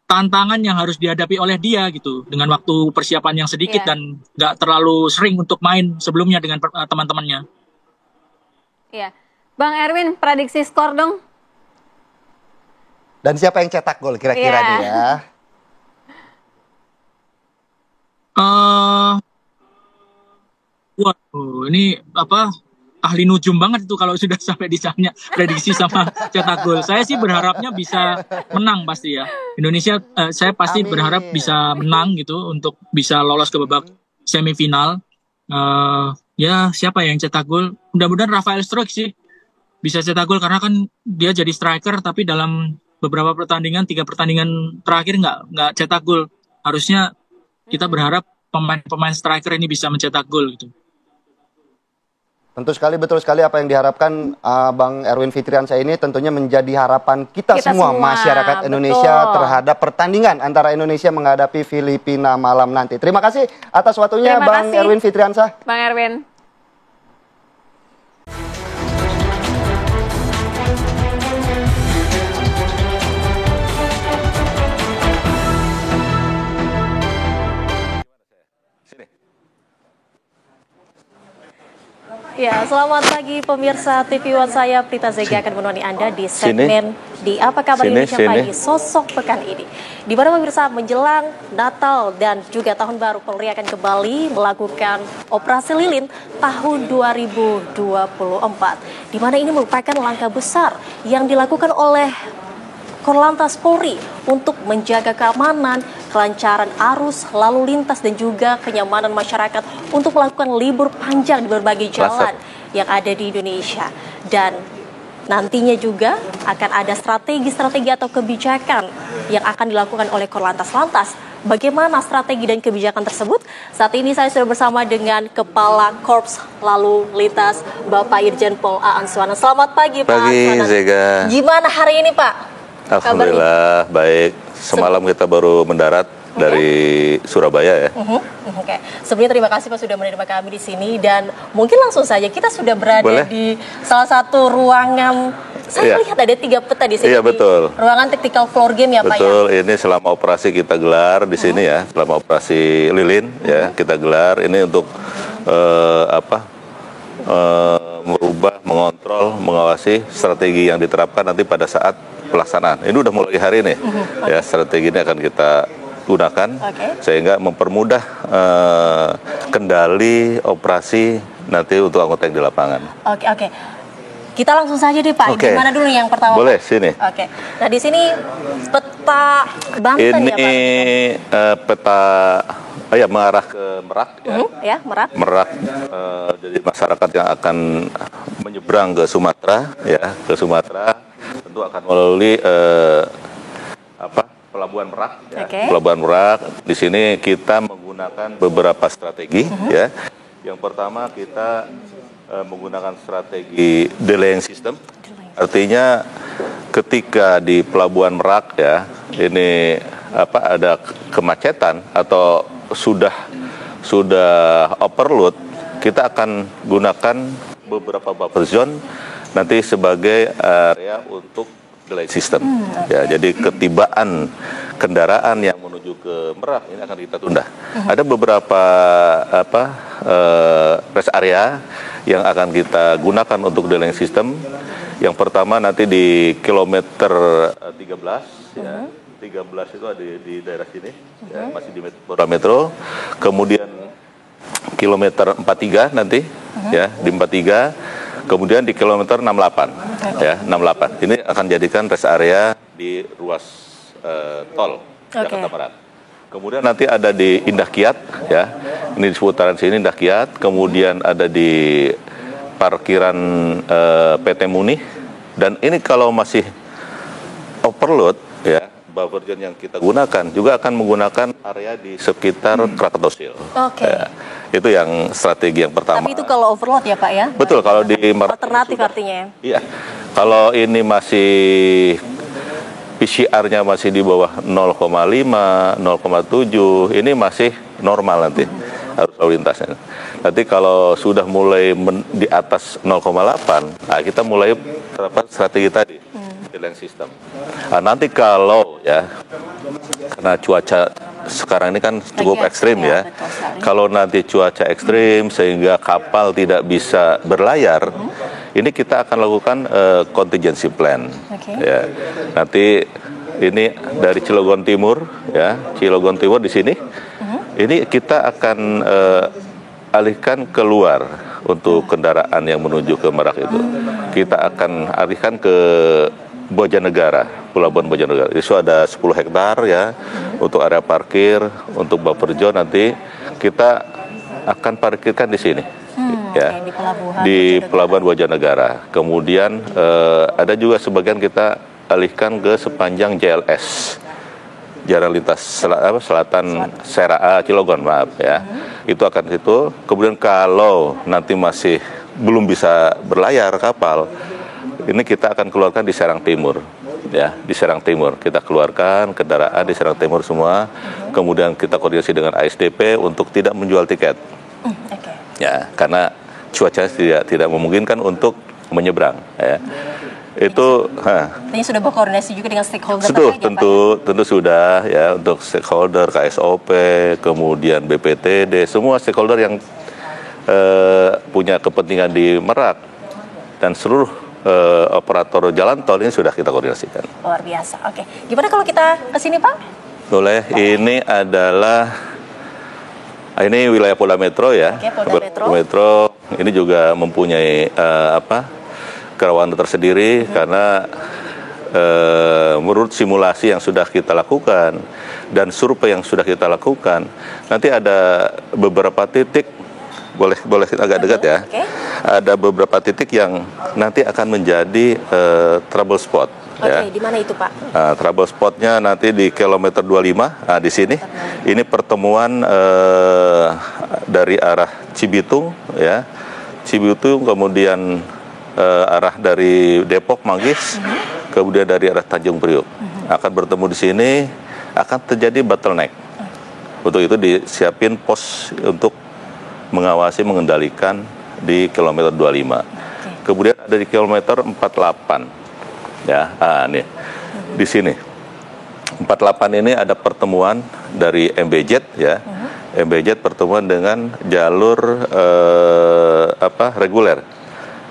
tantangan yang harus dihadapi oleh dia gitu dengan waktu persiapan yang sedikit dan nggak terlalu sering untuk main sebelumnya dengan teman-temannya. Iya, Bang Erwin, prediksi skor dong. Dan siapa yang cetak gol kira-kira nih ya? Waduh, ini ahli nujum banget itu kalau sudah sampai ditanya prediksi sama cetak gol. Saya sih berharapnya bisa menang pasti ya. Indonesia, saya pasti berharap bisa menang gitu untuk bisa lolos ke babak semifinal. Ya siapa yang cetak gol? Mudah-mudahan Rafael Struijk sih. bisa cetak gol karena kan dia jadi striker tapi dalam beberapa pertandingan, 3 pertandingan terakhir nggak cetak gol. Harusnya kita berharap pemain-pemain striker ini bisa mencetak gol gitu. Tentu sekali, betul sekali apa yang diharapkan Bang Erwin Fitriansyah ini tentunya menjadi harapan kita semua masyarakat Indonesia terhadap pertandingan antara Indonesia menghadapi Filipina malam nanti. Terima kasih atas waktunya Bang Erwin Fitriansyah. Bang Erwin. Ya, selamat pagi pemirsa TV One, saya Prita Zega akan menemani Anda di segmen di Apa Kabar Indonesia Pagi Sosok Pekan ini. Di mana pemirsa menjelang Natal dan juga Tahun Baru, Polri akan kembali melakukan operasi lilin tahun 2024. Di mana ini merupakan langkah besar yang dilakukan oleh Korlantas Polri untuk menjaga keamanan, kelancaran arus lalu lintas dan juga kenyamanan masyarakat untuk melakukan libur panjang di berbagai jalan yang ada di Indonesia. Dan nantinya juga akan ada strategi-strategi atau kebijakan yang akan dilakukan oleh Korlantas. Lantas, bagaimana strategi dan kebijakan tersebut? Saat ini saya sudah bersama dengan Kepala Korps Lalu Lintas, Bapak Irjen Pol Aan Suwana. Selamat pagi, Pak. Pagi, Zega. Gimana hari ini, Pak? Alhamdulillah baik. Semalam kita baru mendarat dari Surabaya ya. Oke. Sebelumnya terima kasih Pak sudah menerima kami di sini dan mungkin langsung saja kita sudah berada di salah satu ruangan. Saya lihat ada 3 peta di sini. Iya, betul. Ruangan tactical floor game ya Pak ya. Betul. Ini selama operasi kita gelar di sini ya. Selama operasi lilin ya kita gelar ini untuk merubah, mengontrol, mengawasi strategi yang diterapkan nanti pada saat pelaksanaan. Ini udah mulai hari ini. Ya, strategi ini akan kita gunakan sehingga mempermudah kendali operasi nanti untuk anggota yang di lapangan. Oke. Kita langsung saja deh Pak. Gimana dulu yang pertama? Boleh, sini. Oke. Nah, di sini peta Banten ini, ya Pak? Ini peta mengarah ke Merak ya. Merak. Merak, jadi masyarakat yang akan menyeberang ke Sumatera ya, tentu akan melalui Pelabuhan Merak ya. Pelabuhan Merak. Di sini kita menggunakan beberapa strategi ya. Yang pertama kita menggunakan strategi delaying system. Artinya ketika di Pelabuhan Merak ya, ini ada kemacetan atau sudah overload, kita akan gunakan beberapa buffer zone nanti sebagai area untuk delay system. Ya, jadi ketibaan kendaraan yang menuju ke Merak ini akan kita tunda. Ada beberapa rest area yang akan kita gunakan untuk delaying system. Yang pertama nanti di kilometer 13 ya. 13 itu ada di daerah sini ya, masih di Polda Metro. Kemudian kilometer 43 nanti ya, di 43. Kemudian di kilometer 68 ya, 68. Ini akan jadikan rest area di ruas tol Jakarta Barat. Kemudian nanti ada di Indah Kiat ya. Ini di seputaran sini Indah Kiat, kemudian ada di parkiran PT Muni, dan ini kalau masih overload ya, buffer zone yang kita gunakan juga akan menggunakan area di sekitar Krakatau Steel. Ya, itu yang strategi yang pertama. Tapi itu kalau overload ya Pak ya? Betul, kalau di alternatif artinya. Iya. Kalau ini masih PCR-nya masih di bawah 0,5, 0,7, ini masih normal nanti arus lalu lintasnya. Nanti kalau sudah mulai di atas 0,8, nah kita mulai strategi tadi, delaying system. Nah, nanti kalau ya, karena cuaca sekarang ini kan cukup ekstrim ya, kalau nanti cuaca ekstrim sehingga kapal tidak bisa berlayar, ini kita akan lakukan contingency plan. Ya, nanti ini dari Cilegon Timur ya, Cilegon Timur di sini, ini kita akan alihkan keluar untuk kendaraan yang menuju ke Merak itu. Kita akan alihkan ke Bojanegara, Pelabuhan Bojanegara. Itu ada 10 hektar ya untuk area parkir, untuk buffer zone nanti kita akan parkirkan di sini Ya, di Pelabuhan Bojonegara. Kemudian ada juga sebagian kita alihkan ke sepanjang JLS, Jalan Lintas Selatan Cilogon, maaf ya. Itu akan situ. Kemudian kalau nanti masih belum bisa berlayar kapal, ini kita akan keluarkan di Serang Timur. Ya, di Serang Timur kita keluarkan kendaraan di Serang Timur semua. Kemudian kita koordinasi dengan ASDP untuk tidak menjual tiket. Ya, karena cuaca tidak memungkinkan untuk menyeberang. Ya. Itu Ini sudah berkoordinasi juga dengan stakeholder terkait, tentu sudah ya, untuk stakeholder KSOP, kemudian BPTD, semua stakeholder yang punya kepentingan di Merak dan seluruh operator jalan tol ini sudah kita koordinasikan. Luar biasa. Oke. Gimana kalau kita ke sini, Pak? Boleh. Ini adalah ini wilayah Polda Metro ya. Polda Metro ini juga mempunyai kerawanan tersendiri karena menurut simulasi yang sudah kita lakukan dan survei yang sudah kita lakukan, nanti ada beberapa titik, boleh agak dekat ya. Ada beberapa titik yang nanti akan menjadi trouble spot. Di mana itu, Pak? Trouble spotnya nanti di kilometer 25, di sini. Ini pertemuan dari arah Cibitung, ya. Cibitung, kemudian arah dari Depok, Manggis, kemudian dari arah Tanjung Priok. Akan bertemu di sini, akan terjadi bottleneck. Untuk itu disiapin pos untuk mengawasi, mengendalikan di kilometer 25. Kemudian ada di kilometer 48. Ya, nih di sini 48 ini ada pertemuan dari MBZ ya, MBZ pertemuan dengan jalur reguler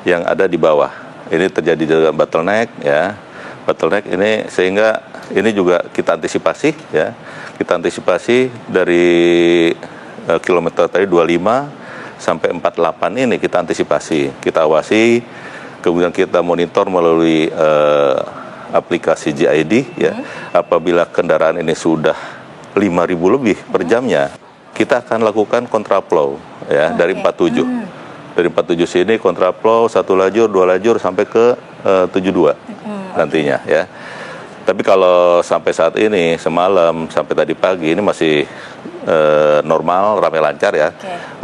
yang ada di bawah. Ini terjadi juga bottleneck ya, bottleneck ini sehingga ini juga kita antisipasi ya, kita antisipasi dari kilometer tadi 25 sampai 48 ini kita antisipasi, kita awasi. Kemudian kita monitor melalui aplikasi JID ya. Apabila kendaraan ini sudah 5.000 lebih per jamnya, kita akan lakukan kontraflow ya dari 47. Dari 47 sini kontraflow 1 lajur, 2 lajur sampai ke 72 nantinya ya. Tapi kalau sampai saat ini semalam sampai tadi pagi ini masih normal, ramai lancar ya.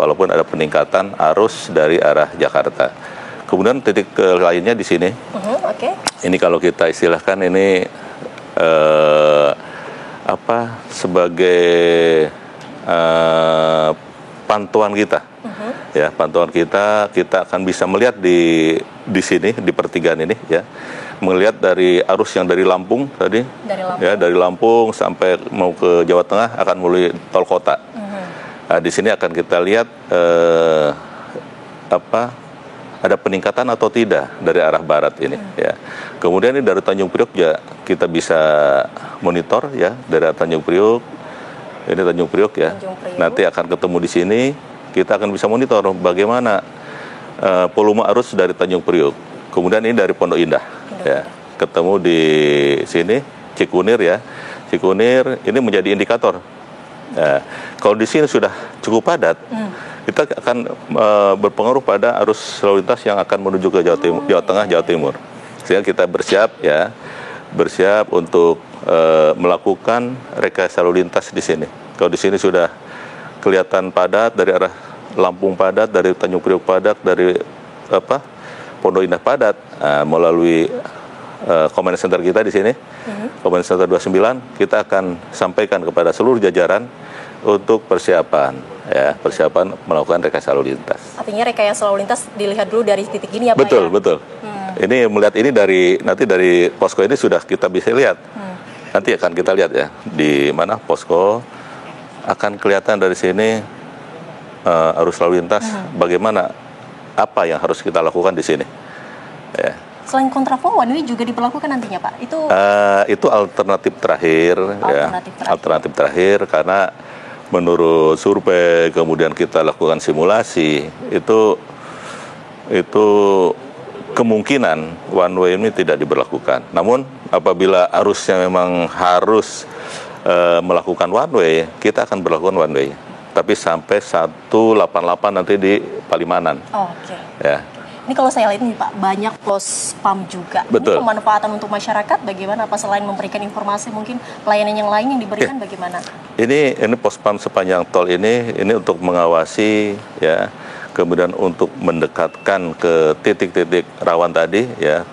Walaupun ada peningkatan arus dari arah Jakarta. Kemudian titik lainnya di sini. Ini kalau kita istilahkan ini sebagai pantauan kita. Ya, pantauan kita akan bisa melihat di sini di pertigaan ini ya. Melihat dari arus yang dari Lampung tadi. Dari Lampung sampai mau ke Jawa Tengah akan melalui tol kota. Nah, di sini akan kita lihat ada peningkatan atau tidak dari arah barat ini ya. Kemudian ini dari Tanjung Priok ya kita bisa monitor ya dari Tanjung Priok. Ini Tanjung Priok ya. Nanti akan ketemu di sini, kita akan bisa monitor bagaimana volume arus dari Tanjung Priok. Kemudian ini dari Pondok Indah ya. Ketemu di sini Cikunir ya. Cikunir ini menjadi indikator. Nah, kalau di sini sudah cukup padat, kita akan berpengaruh pada arus lalu lintas yang akan menuju ke Jawa Tengah, Jawa Timur. Sehingga kita bersiap untuk melakukan rekayasa lalu lintas di sini. Kalau di sini sudah kelihatan padat dari arah Lampung padat, dari Tanjung Priok padat, dari Pondok Indah padat, melalui command center kita di sini, command center 29, kita akan sampaikan kepada seluruh jajaran untuk persiapan melakukan rekayasa lalu lintas. Artinya rekayasa lalu lintas dilihat dulu dari titik ini ya Pak? Betul. Ini melihat ini dari posko ini sudah kita bisa lihat. Nanti akan kita lihat ya di mana posko akan kelihatan dari sini arus lalu lintas bagaimana apa yang harus kita lakukan di sini. Ya. Selain kontraflow, one way juga diberlakukan nantinya Pak? Itu alternatif terakhir. Alternatif terakhir karena menurut survei kemudian kita lakukan simulasi itu kemungkinan one way ini tidak diberlakukan. Namun apabila arusnya memang harus melakukan one way, kita akan berlakukan one way. tapi sampai 188 nanti di Palimanan. Oke. Ya. Ini kalau saya lihat nih Pak, banyak pos PAM juga. Betul. Ini pemanfaatan untuk masyarakat bagaimana? Apa selain memberikan informasi, mungkin pelayanan yang lain yang diberikan bagaimana? Ini pos PAM sepanjang tol ini untuk mengawasi ya, kemudian untuk mendekatkan ke titik-titik rawan tadi ya,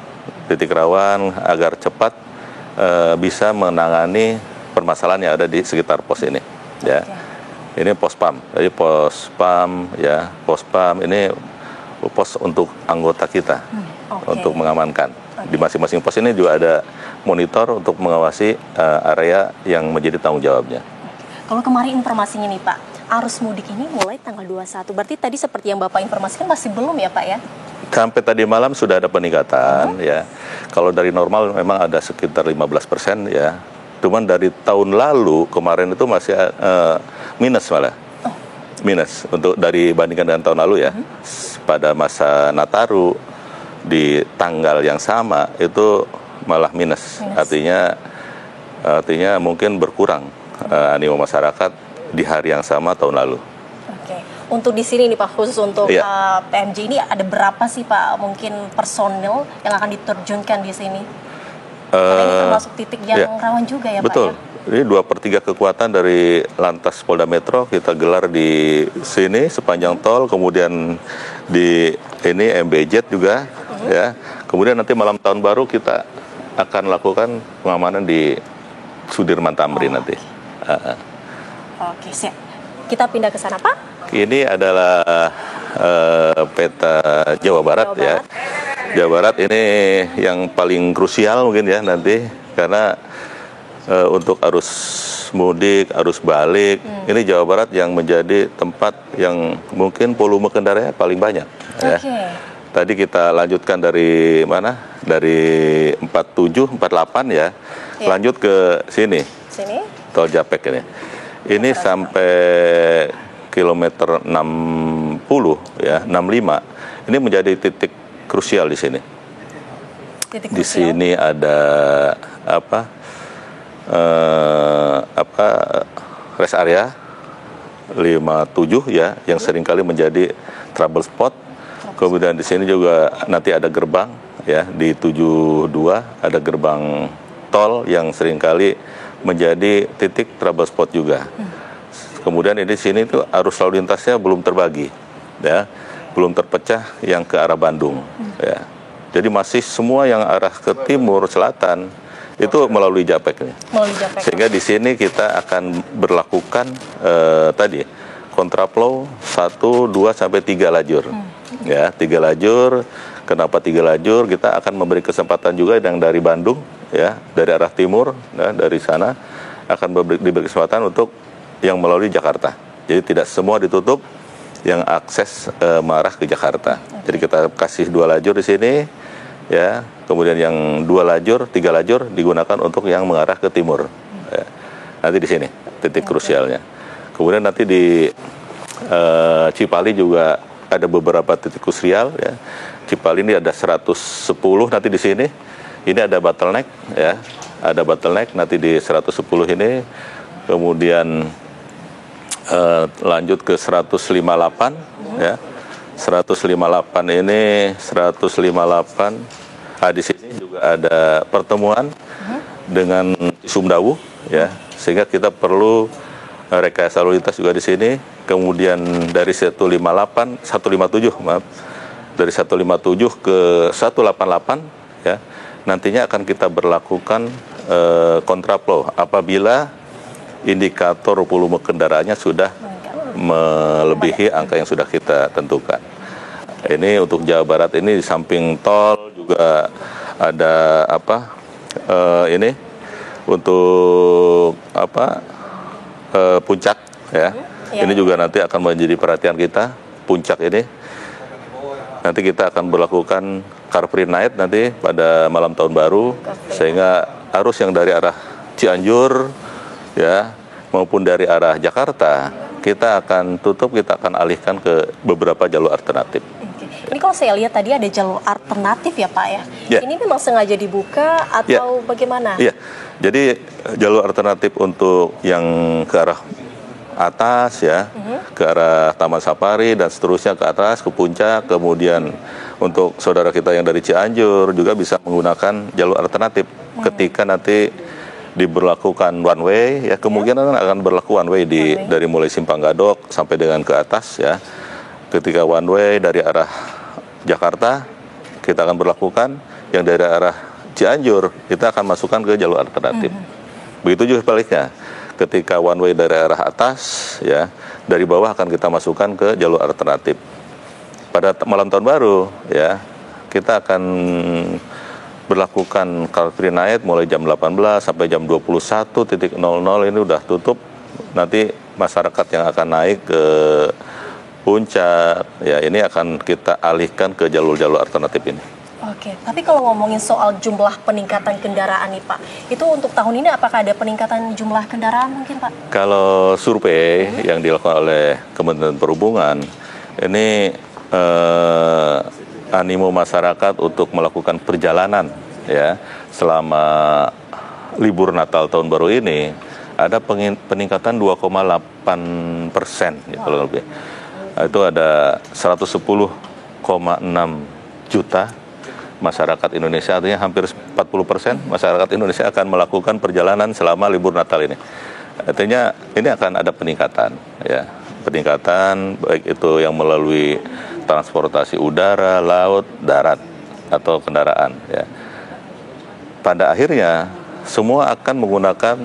titik rawan agar cepat bisa menangani permasalahan yang ada di sekitar pos ini ya. Ini pos PAM. Jadi pos PAM ya, pos PAM ini pos untuk anggota kita untuk mengamankan. Di masing-masing pos ini juga ada monitor untuk mengawasi area yang menjadi tanggung jawabnya. Kalau kemarin informasinya nih Pak, arus mudik ini mulai tanggal 21. Berarti tadi seperti yang Bapak informasikan masih belum ya Pak ya? Sampai tadi malam sudah ada peningkatan ya. Kalau dari normal memang ada sekitar 15% ya. Cuman dari tahun lalu kemarin itu masih minus malah. Minus untuk dari bandingkan dengan tahun lalu ya. Pada masa Nataru di tanggal yang sama itu malah minus. Artinya mungkin berkurang animo masyarakat di hari yang sama tahun lalu. Oke. Untuk di sini nih Pak, khusus untuk PMJ ini ada berapa sih Pak mungkin personil yang akan diterjunkan di sini? Karena ini termasuk titik yang rawan juga ya betul. Pak ya? Ini 2/3 kekuatan dari Lantas Polda Metro kita gelar di sini sepanjang tol, kemudian di ini MBZ juga ya. Kemudian nanti malam tahun baru kita akan lakukan pengamanan di Sudirman Tamrin nanti. Oke, siap. Kita pindah ke sana Pak. Ini adalah peta Jawa Barat ya. Jawa Barat ini yang paling krusial mungkin ya nanti karena untuk arus mudik, arus balik, ini Jawa Barat yang menjadi tempat yang mungkin volume kendaraannya paling banyak. Ya. Tadi kita lanjutkan dari mana? Dari 47, 48 ya, lanjut ke sini. Tol Japek ini. Ini sampai kilometer 60 ya, 65. Ini menjadi titik krusial di sini. Di sini ada rest area 57 ya yang seringkali menjadi trouble spot. Kemudian di sini juga nanti ada gerbang ya di 72 ada gerbang tol yang seringkali menjadi titik trouble spot juga. Kemudian di sini tuh arus lalu lintasnya belum terbagi ya, belum terpecah yang ke arah Bandung ya. Jadi masih semua yang arah ke timur selatan itu melalui Japek ini. Sehingga di sini kita akan berlakukan tadi kontraflow 1, 2 sampai 3 lajur. Ya, 3 lajur. Kenapa 3 lajur? Kita akan memberi kesempatan juga yang dari Bandung ya, dari arah timur ya, dari sana akan diberi kesempatan untuk yang melalui Jakarta. Jadi tidak semua ditutup yang akses mengarah ke Jakarta. Jadi kita kasih 2 lajur di sini ya. Kemudian yang 2 lajur, 3 lajur digunakan untuk yang mengarah ke timur. Ya. Nanti di sini titik krusialnya. Kemudian nanti di Cipali juga ada beberapa titik krusial. Ya. Cipali ini ada 110 nanti di sini. Ini ada bottleneck ya, ada bottleneck nanti di 110 ini. Kemudian lanjut ke 158 ya. 158 ini 158. Nah, di sini juga ada pertemuan dengan Sumdawu ya, sehingga kita perlu rekayasa lalu lintas juga di sini. Kemudian dari 157 dari 157 ke 188 ya, nantinya akan kita berlakukan kontraflow apabila indikator volume kendaraannya sudah melebihi angka yang sudah kita tentukan. Ini untuk Jawa Barat ini di samping tol juga ada ini untuk puncak ya. Ini juga nanti akan menjadi perhatian kita puncak ini. Nanti kita akan berlakukan Car Free Night nanti pada malam tahun baru sehingga arus yang dari arah Cianjur ya maupun dari arah Jakarta kita akan tutup, kita akan alihkan ke beberapa jalur alternatif. Ini kalau saya lihat tadi ada jalur alternatif ya Pak ya. Ini memang sengaja dibuka atau bagaimana? Iya. Jadi jalur alternatif untuk yang ke arah atas ya, ke arah Taman Safari dan seterusnya ke atas, ke puncak. Kemudian untuk saudara kita yang dari Cianjur juga bisa menggunakan jalur alternatif ketika nanti diberlakukan one way ya, kemungkinan akan berlaku one way dari mulai Simpang Gadok sampai dengan ke atas ya. Ketika one way dari arah Jakarta kita akan berlakukan, yang dari arah Cianjur kita akan masukkan ke jalur alternatif. Begitu juga sebaliknya. Ketika one way dari arah atas ya, dari bawah akan kita masukkan ke jalur alternatif. Pada malam tahun baru ya, kita akan berlakukan Car Free Night mulai jam 18 sampai jam 21.00 ini udah tutup. Nanti masyarakat yang akan naik ke puncak ya, ini akan kita alihkan ke jalur-jalur alternatif ini. Oke, tapi kalau ngomongin soal jumlah peningkatan kendaraan nih Pak, itu untuk tahun ini apakah ada peningkatan jumlah kendaraan mungkin Pak? Kalau survei yang dilakukan oleh Kementerian Perhubungan, ini animo masyarakat untuk melakukan perjalanan ya selama libur Natal tahun baru ini ada peningkatan 2,8% ya, kalau lebih. Itu ada 110,6 juta masyarakat Indonesia, artinya hampir 40% masyarakat Indonesia akan melakukan perjalanan selama libur Natal ini. Artinya ini akan ada peningkatan ya, peningkatan baik itu yang melalui transportasi udara, laut, darat atau kendaraan ya. Pada akhirnya semua akan menggunakan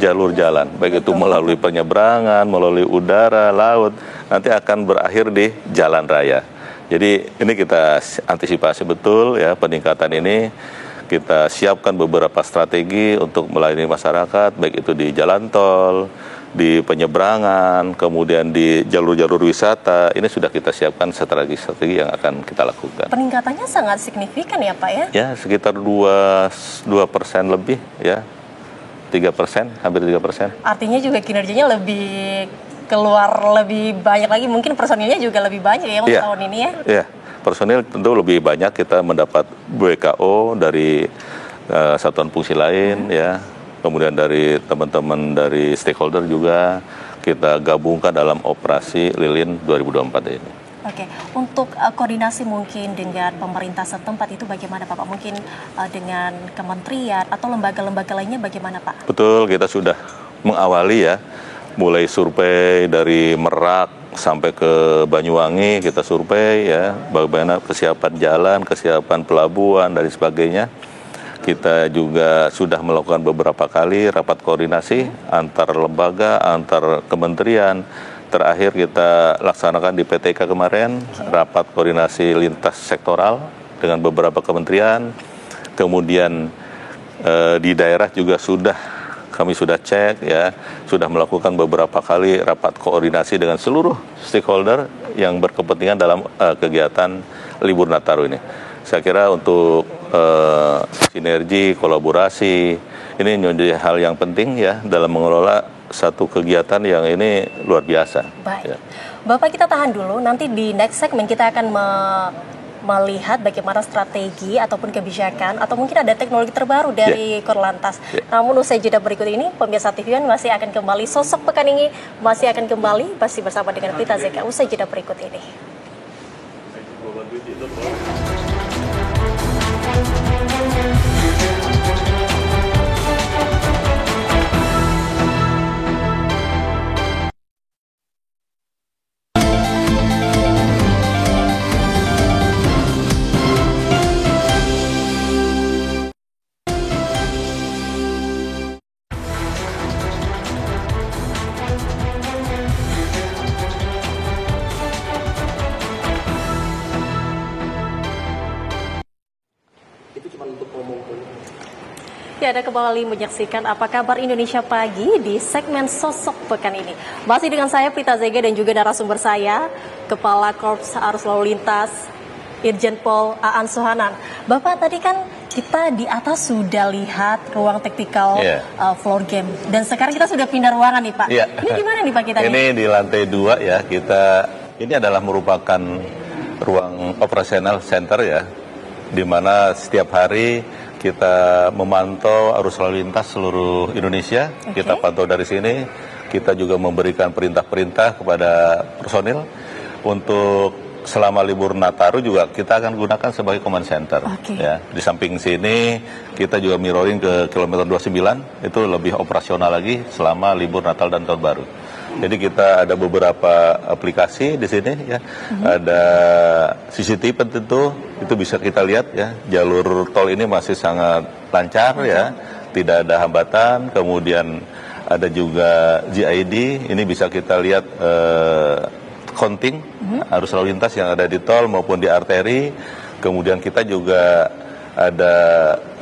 jalur jalan, baik itu melalui penyeberangan, melalui udara, laut, nanti akan berakhir di jalan raya. Jadi ini kita antisipasi betul ya peningkatan ini, kita siapkan beberapa strategi untuk melayani masyarakat, baik itu di jalan tol, di penyeberangan, kemudian di jalur-jalur wisata. Ini sudah kita siapkan strategi-strategi yang akan kita lakukan. Peningkatannya sangat signifikan ya Pak ya? Ya, sekitar 2% lebih ya, 3%, hampir 3%. Artinya juga kinerjanya lebih keluar lebih banyak lagi, mungkin personilnya juga lebih banyak ya untuk tahun ini ya? Iya, personil tentu lebih banyak, kita mendapat BKO dari satuan fungsi lain ya, kemudian dari teman-teman dari stakeholder juga kita gabungkan dalam operasi Lilin 2024 ini. Oke, untuk koordinasi mungkin dengan pemerintah setempat itu bagaimana Pak? Mungkin dengan kementerian atau lembaga-lembaga lainnya bagaimana Pak? Betul, kita sudah mengawali ya, mulai survei dari Merak sampai ke Banyuwangi, kita survei ya, bagaimana kesiapan jalan, kesiapan pelabuhan, dan sebagainya. Kita juga sudah melakukan beberapa kali rapat koordinasi antar lembaga, antar kementerian. Terakhir kita laksanakan di PTK kemarin, rapat koordinasi lintas sektoral dengan beberapa kementerian. Kemudian di daerah juga kami sudah cek ya, sudah melakukan beberapa kali rapat koordinasi dengan seluruh stakeholder yang berkepentingan dalam kegiatan libur Nataru ini. Saya kira untuk sinergi, kolaborasi, ini menjadi hal yang penting ya dalam mengelola satu kegiatan yang ini luar biasa. Baik, ya. Bapak kita tahan dulu, nanti di next segmen kita akan melihat bagaimana strategi ataupun kebijakan atau mungkin ada teknologi terbaru dari Korlantas. Namun usai jeda berikut ini, pemirsa TV One masih akan kembali, sosok pekan ini masih akan kembali, masih bersama dengan Prita Zeka usai jeda berikut ini. Ya, Anda kembali menyaksikan Apa Kabar Indonesia Pagi di segmen Sosok Pekan ini. Masih dengan saya Prita Zega dan juga narasumber saya, Kepala Korps Arus Lalu Lintas, Irjen Pol Aan Suhanan. Bapak, tadi kan kita di atas sudah lihat ruang taktikal floor game. Dan sekarang kita sudah pindah ruangan nih Pak. Ini gimana nih Pak kita? Ini di lantai 2 ya, ini adalah merupakan ruang operasional center ya, di mana setiap hari kita memantau arus lalu lintas seluruh Indonesia. Kita pantau dari sini, kita juga memberikan perintah-perintah kepada personil untuk selama libur Nataru juga kita akan gunakan sebagai command center. Ya. Di samping sini kita juga mirroring ke kilometer 29, itu lebih operasional lagi selama libur Natal dan Tahun Baru. Jadi kita ada beberapa aplikasi di sini ya. Ada CCTV tentu, itu bisa kita lihat ya. Jalur tol ini masih sangat lancar ya, tidak ada hambatan. Kemudian ada juga GID, ini bisa kita lihat counting arus lalu lintas yang ada di tol maupun di arteri. Kemudian kita juga ada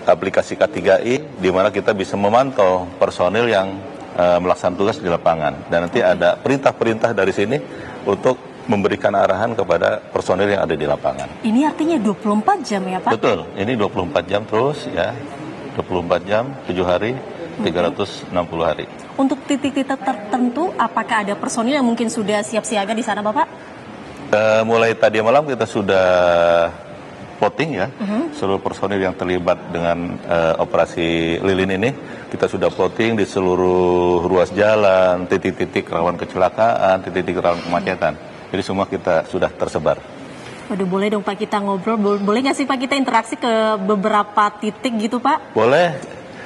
aplikasi K3I di mana kita bisa memantau personil yang melaksanakan tugas di lapangan, dan nanti ada perintah-perintah dari sini untuk memberikan arahan kepada personil yang ada di lapangan. Ini artinya 24 jam ya Pak? Betul, ini 24 jam terus ya, 24 jam, 7 hari, 360 hari. Untuk titik-titik tertentu, apakah ada personil yang mungkin sudah siap siaga di sana Bapak? Mulai tadi malam kita sudah plotting ya, seluruh personil yang terlibat dengan operasi lilin ini, kita sudah plotting di seluruh ruas jalan, titik-titik rawan kecelakaan, titik-titik rawan kemacetan. Jadi semua kita sudah tersebar. Waduh, boleh dong Pak kita ngobrol, boleh nggak sih Pak kita interaksi ke beberapa titik gitu Pak? Boleh.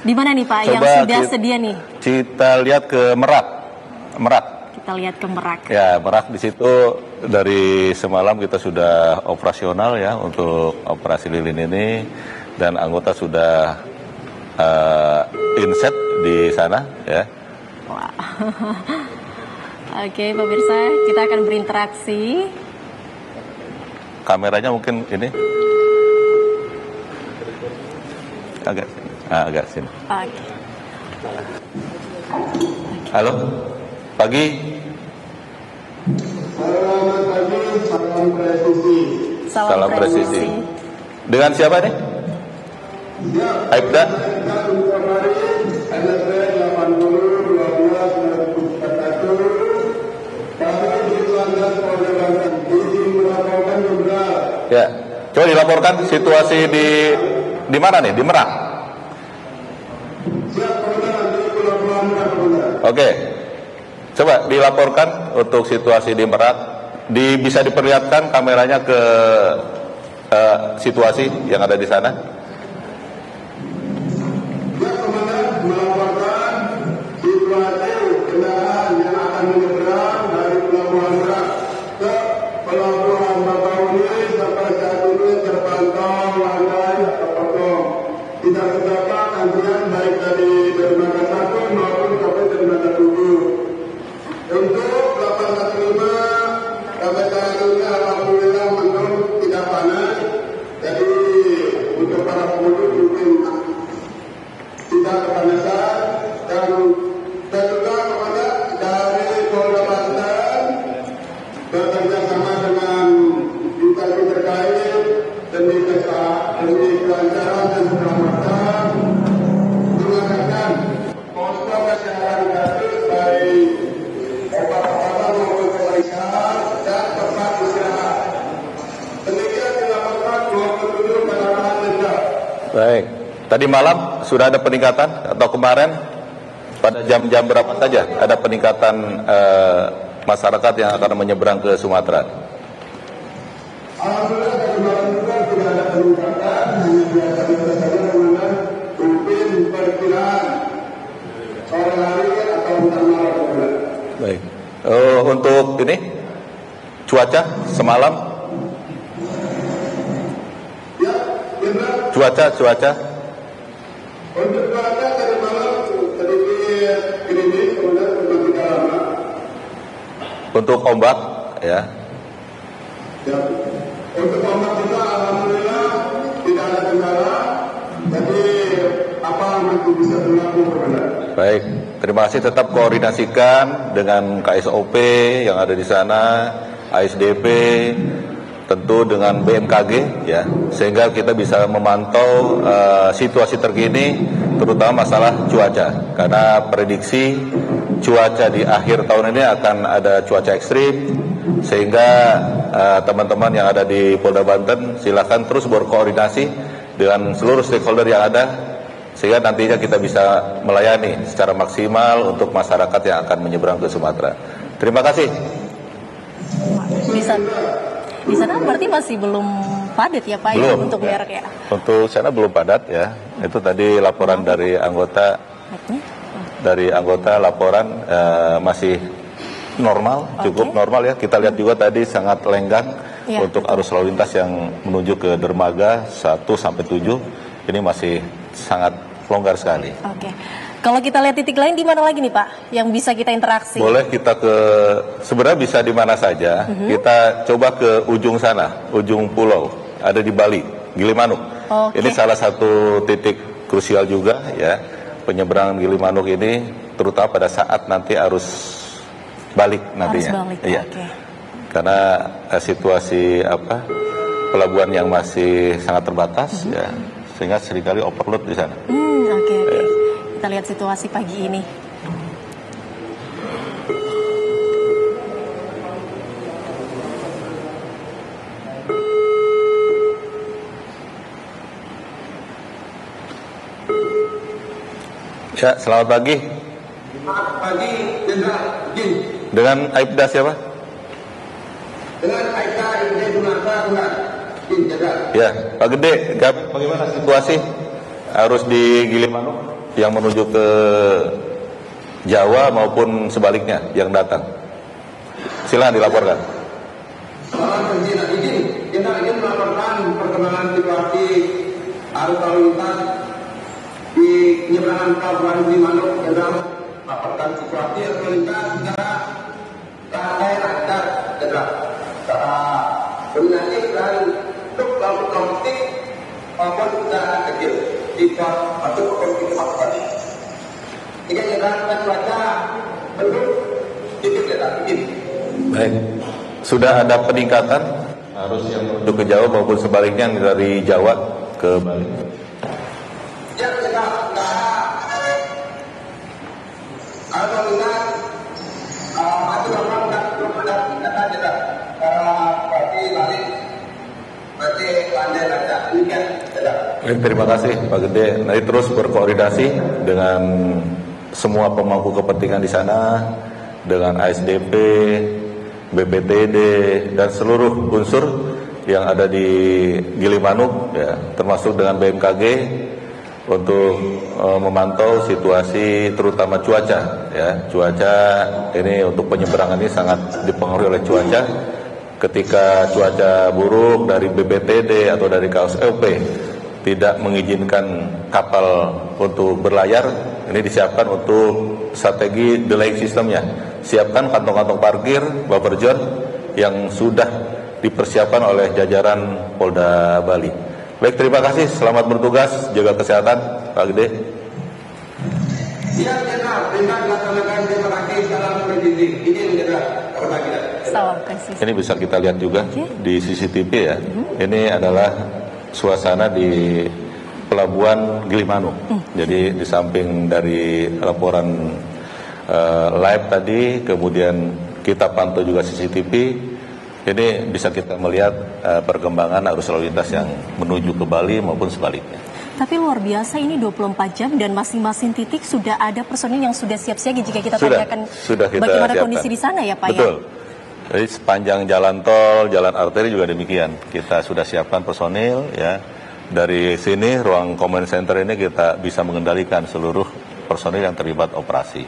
Di mana nih Pak Coba yang sudah sedia nih? Kita lihat ke Merak. Kita lihat ke Merak. Ya, Merak di situ dari semalam kita sudah operasional ya untuk operasi lilin ini, dan anggota sudah inset di sana ya. Wah. Oke, pemirsa, kita akan berinteraksi. Kameranya mungkin ini agak sini. Oke. Halo, pagi. Selamat pagi, salam presisi. Salam presisi. Dengan siapa nih? Aibda. Ya, coba dilaporkan situasi di mana nih? Di Merak. Oke, coba dilaporkan untuk situasi di Merak. Bisa diperlihatkan kameranya ke situasi yang ada di sana. Baik, tadi malam sudah ada peningkatan atau kemarin pada jam-jam berapa saja ada peningkatan masyarakat yang akan menyeberang ke Sumatera? Alhamdulillah dari malam juga tidak ada peningkatan, hanya biasa-biasa saja dengan mungkin perkiraan sore hari atau hutan malam. Baik, untuk ini cuaca semalam? Cuaca. Untuk cuaca dari malam sedikit gerimis, kemudian tidak lama. Untuk ombak, ya. Ya. Untuk ombak kita alhamdulillah tidak ada kendala, jadi apa masih bisa berlaku benar. Baik, terima kasih. Tetap koordinasikan dengan KSOP yang ada di sana, ASDP, tentu dengan BMKG ya, sehingga kita bisa memantau situasi terkini terutama masalah cuaca, karena prediksi cuaca di akhir tahun ini akan ada cuaca ekstrim, sehingga teman-teman yang ada di Polda Banten silakan terus berkoordinasi dengan seluruh stakeholder yang ada sehingga nantinya kita bisa melayani secara maksimal untuk masyarakat yang akan menyeberang ke Sumatera. Terima kasih. Di sana berarti masih belum padat ya Pak ya untuk merek ya? Untuk sana belum padat ya. Itu tadi laporan dari anggota. Dari anggota laporan masih normal, cukup normal ya. Kita lihat juga tadi sangat lenggang untuk arus lalu lintas yang menuju ke dermaga 1 sampai 7. Ini masih sangat longgar sekali. Oke. Kalau kita lihat titik lain di mana lagi nih Pak yang bisa kita interaksi? Boleh kita sebenarnya bisa di mana saja. Kita coba ke ujung sana, ujung pulau, ada di Bali, Gilimanuk. Ini salah satu titik krusial juga ya, penyeberangan Gilimanuk ini, terutama pada saat nanti arus balik nantinya. Arus balik, iya. Karena situasi pelabuhan yang masih sangat terbatas ya, sehingga seringkali overload di sana. Oke. Kita lihat situasi pagi ini. Ya, selamat pagi. Selamat pagi, Jenderal Jin. Dengan Aibda siapa? Dengan Aibda Ibn Dunasa, Jin, Jenderal. Ya, Pak Gede, bagaimana situasi arus di Gilimanuk yang menuju ke Jawa maupun sebaliknya yang datang? Silakan dilaporkan. Selamat izin melaporkan perkembangan situasi arus lalu lintas di penyeberangan pelabuhan Gilimanuk. Jenderal, laporkan situasi arus lalu lintas secara daerah dan Jenderal, secara dominasi dan truk lalu domestik maupun kendaraan kecil bisa masuk ke kondisi kemacetan. Jika Jenderal cuaca mendung, titik Jenderal izin. Baik, sudah ada peningkatan arus yang menuju ke Jawa maupun sebaliknya dari Jawa ke Bali? Ya, Jenderal, arus lalu lintas masih belum ada peningkatan Jenderal. Karena berarti balik berarti landai saja. Demikian, Jenderal. Baik, terima kasih Pak Gede. Nanti terus berkoordinasi dengan semua pemangku kepentingan di sana, dengan ASDP, BPTD, dan seluruh unsur yang ada di Gilimanuk, ya, termasuk dengan BMKG untuk memantau situasi terutama cuaca. Ya, cuaca ini untuk penyeberangan ini sangat dipengaruhi oleh cuaca. Ketika cuaca buruk dari BPTD atau dari KSOP tidak mengizinkan kapal untuk berlayar, ini disiapkan untuk strategi delaying sistemnya. Siapkan kantong-kantong parkir, buffer zone yang sudah dipersiapkan oleh jajaran Polda Bali. Baik, terima kasih. Selamat bertugas, jaga kesehatan, Pak Gede. Siap, Jenderal. Perintah dilaksanakan. Terima kasih. Salam presisi. Izin, Jenderal. Salam presisi. Ini bisa kita lihat juga di CCTV ya. Ini adalah suasana di Pelabuhan Gilimanuk. Jadi di samping dari laporan live tadi, kemudian kita pantau juga CCTV. Ini bisa kita melihat perkembangan arus lalu lintas yang menuju ke Bali maupun sebaliknya. Tapi luar biasa, ini 24 jam dan masing-masing titik sudah ada personil yang sudah siap siaga jika kita tanyakan bagaimana siapkan kondisi di sana ya Pak. Betul. Jadi sepanjang jalan tol, jalan arteri juga demikian. Kita sudah siapkan personil ya. Dari sini ruang command center ini kita bisa mengendalikan seluruh personil yang terlibat operasi.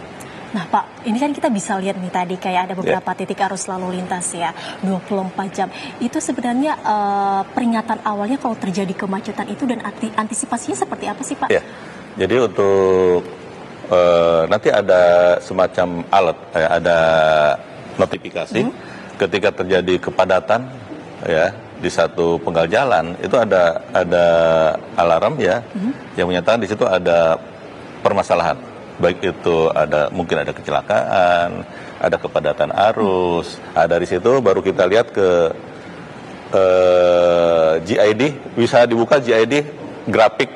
Nah Pak, ini kan kita bisa lihat nih tadi kayak ada beberapa titik arus lalu lintas ya, 24 jam. Itu sebenarnya peringatan awalnya kalau terjadi kemacetan itu dan antisipasinya seperti apa sih Pak? Ya, jadi untuk nanti ada semacam alert, ada notifikasi ketika terjadi kepadatan ya di satu penggal jalan, itu ada alarm ya yang menyatakan di situ ada permasalahan. Baik itu mungkin ada kecelakaan, ada kepadatan arus. Dari situ baru kita lihat ke GID, bisa dibuka GID, grafik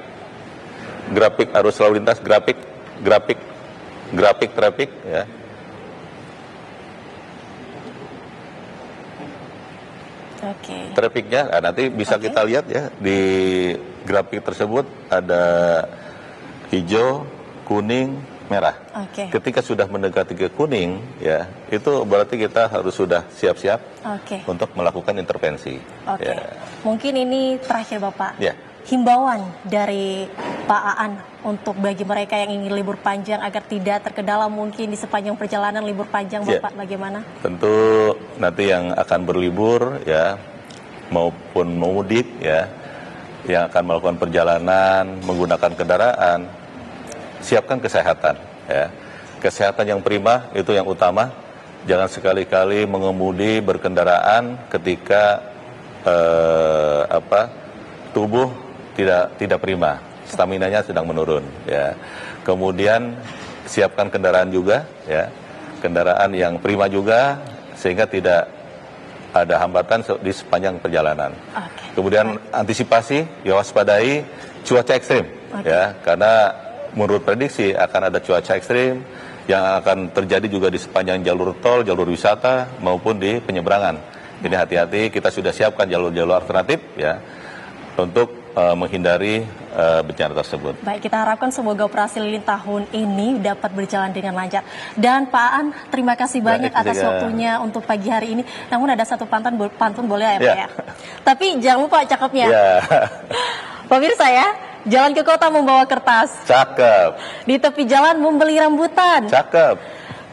arus lalu lintas, grafik traffic ya. Trafficnya, nanti bisa kita lihat ya di grafik tersebut ada hijau, kuning, merah. Oke. Ketika sudah mendekati ke kuning, ya itu berarti kita harus sudah siap-siap untuk melakukan intervensi. Oke. Ya. Mungkin ini terakhir Bapak. Ya. Himbauan dari Pak Aan untuk bagi mereka yang ingin libur panjang agar tidak terkendala mungkin di sepanjang perjalanan libur panjang, Bapak, bagaimana? Tentu nanti yang akan berlibur ya maupun mudik ya yang akan melakukan perjalanan menggunakan kendaraan, siapkan kesehatan ya. Kesehatan yang prima itu yang utama. Jangan sekali-kali mengemudi berkendaraan ketika tubuh tidak prima, staminanya sedang menurun ya. Kemudian siapkan kendaraan juga ya, kendaraan yang prima juga sehingga tidak ada hambatan di sepanjang perjalanan. Kemudian antisipasi, ya waspadai cuaca ekstrim ya, karena menurut prediksi akan ada cuaca ekstrim yang akan terjadi juga di sepanjang jalur tol, jalur wisata maupun di penyeberangan. Jadi hati-hati, kita sudah siapkan jalur-jalur alternatif ya untuk menghindari bencana tersebut. Baik, kita harapkan semoga operasi lilin tahun ini dapat berjalan dengan lancar. Dan Pak Aan, terima kasih banyak atas waktunya untuk pagi hari ini. Namun ada satu pantun boleh ya Pak ya? Tapi jangan lupa cakepnya. Pemirsa ya, jalan ke kota membawa kertas. Cakep. Di tepi jalan membeli rambutan. Cakep.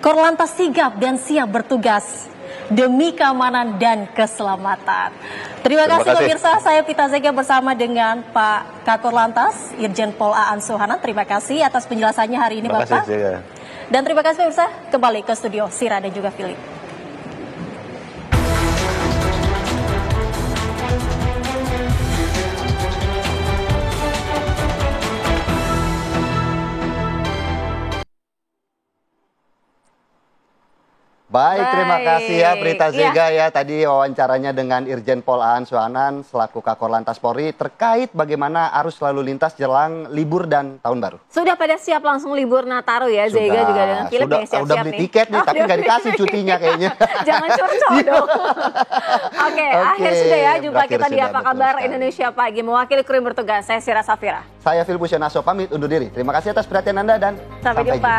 Korlantas sigap dan siap bertugas demi keamanan dan keselamatan. Terima kasih pemirsa, saya Pita Zega bersama dengan Pak Kakor Lantas Irjen Pol Aan Suhanan. Terima kasih atas penjelasannya hari ini Bapak. Dan terima kasih pemirsa, kembali ke studio Sira dan juga Philip. Baik, terima kasih ya Prita Zega ya. Tadi wawancaranya dengan Irjen Pol Aan Suhanan selaku Kakor Lantas Polri terkait bagaimana arus lalu lintas jelang libur dan tahun baru. Sudah pada siap langsung libur Nataru ya, Zega juga dengan Philip yang siap-siap nih. Udah beli tiket nih, tapi nggak dikasih cutinya kayaknya. Jangan curcol dong. Oke, akhir sudah ya jumpa kita di Apa Kabar Indonesia Pagi. Mewakili kru yang bertugas, saya Sira Safira. Saya Filipus Yonaso pamit undur diri. Terima kasih atas perhatian Anda dan sampai jumpa.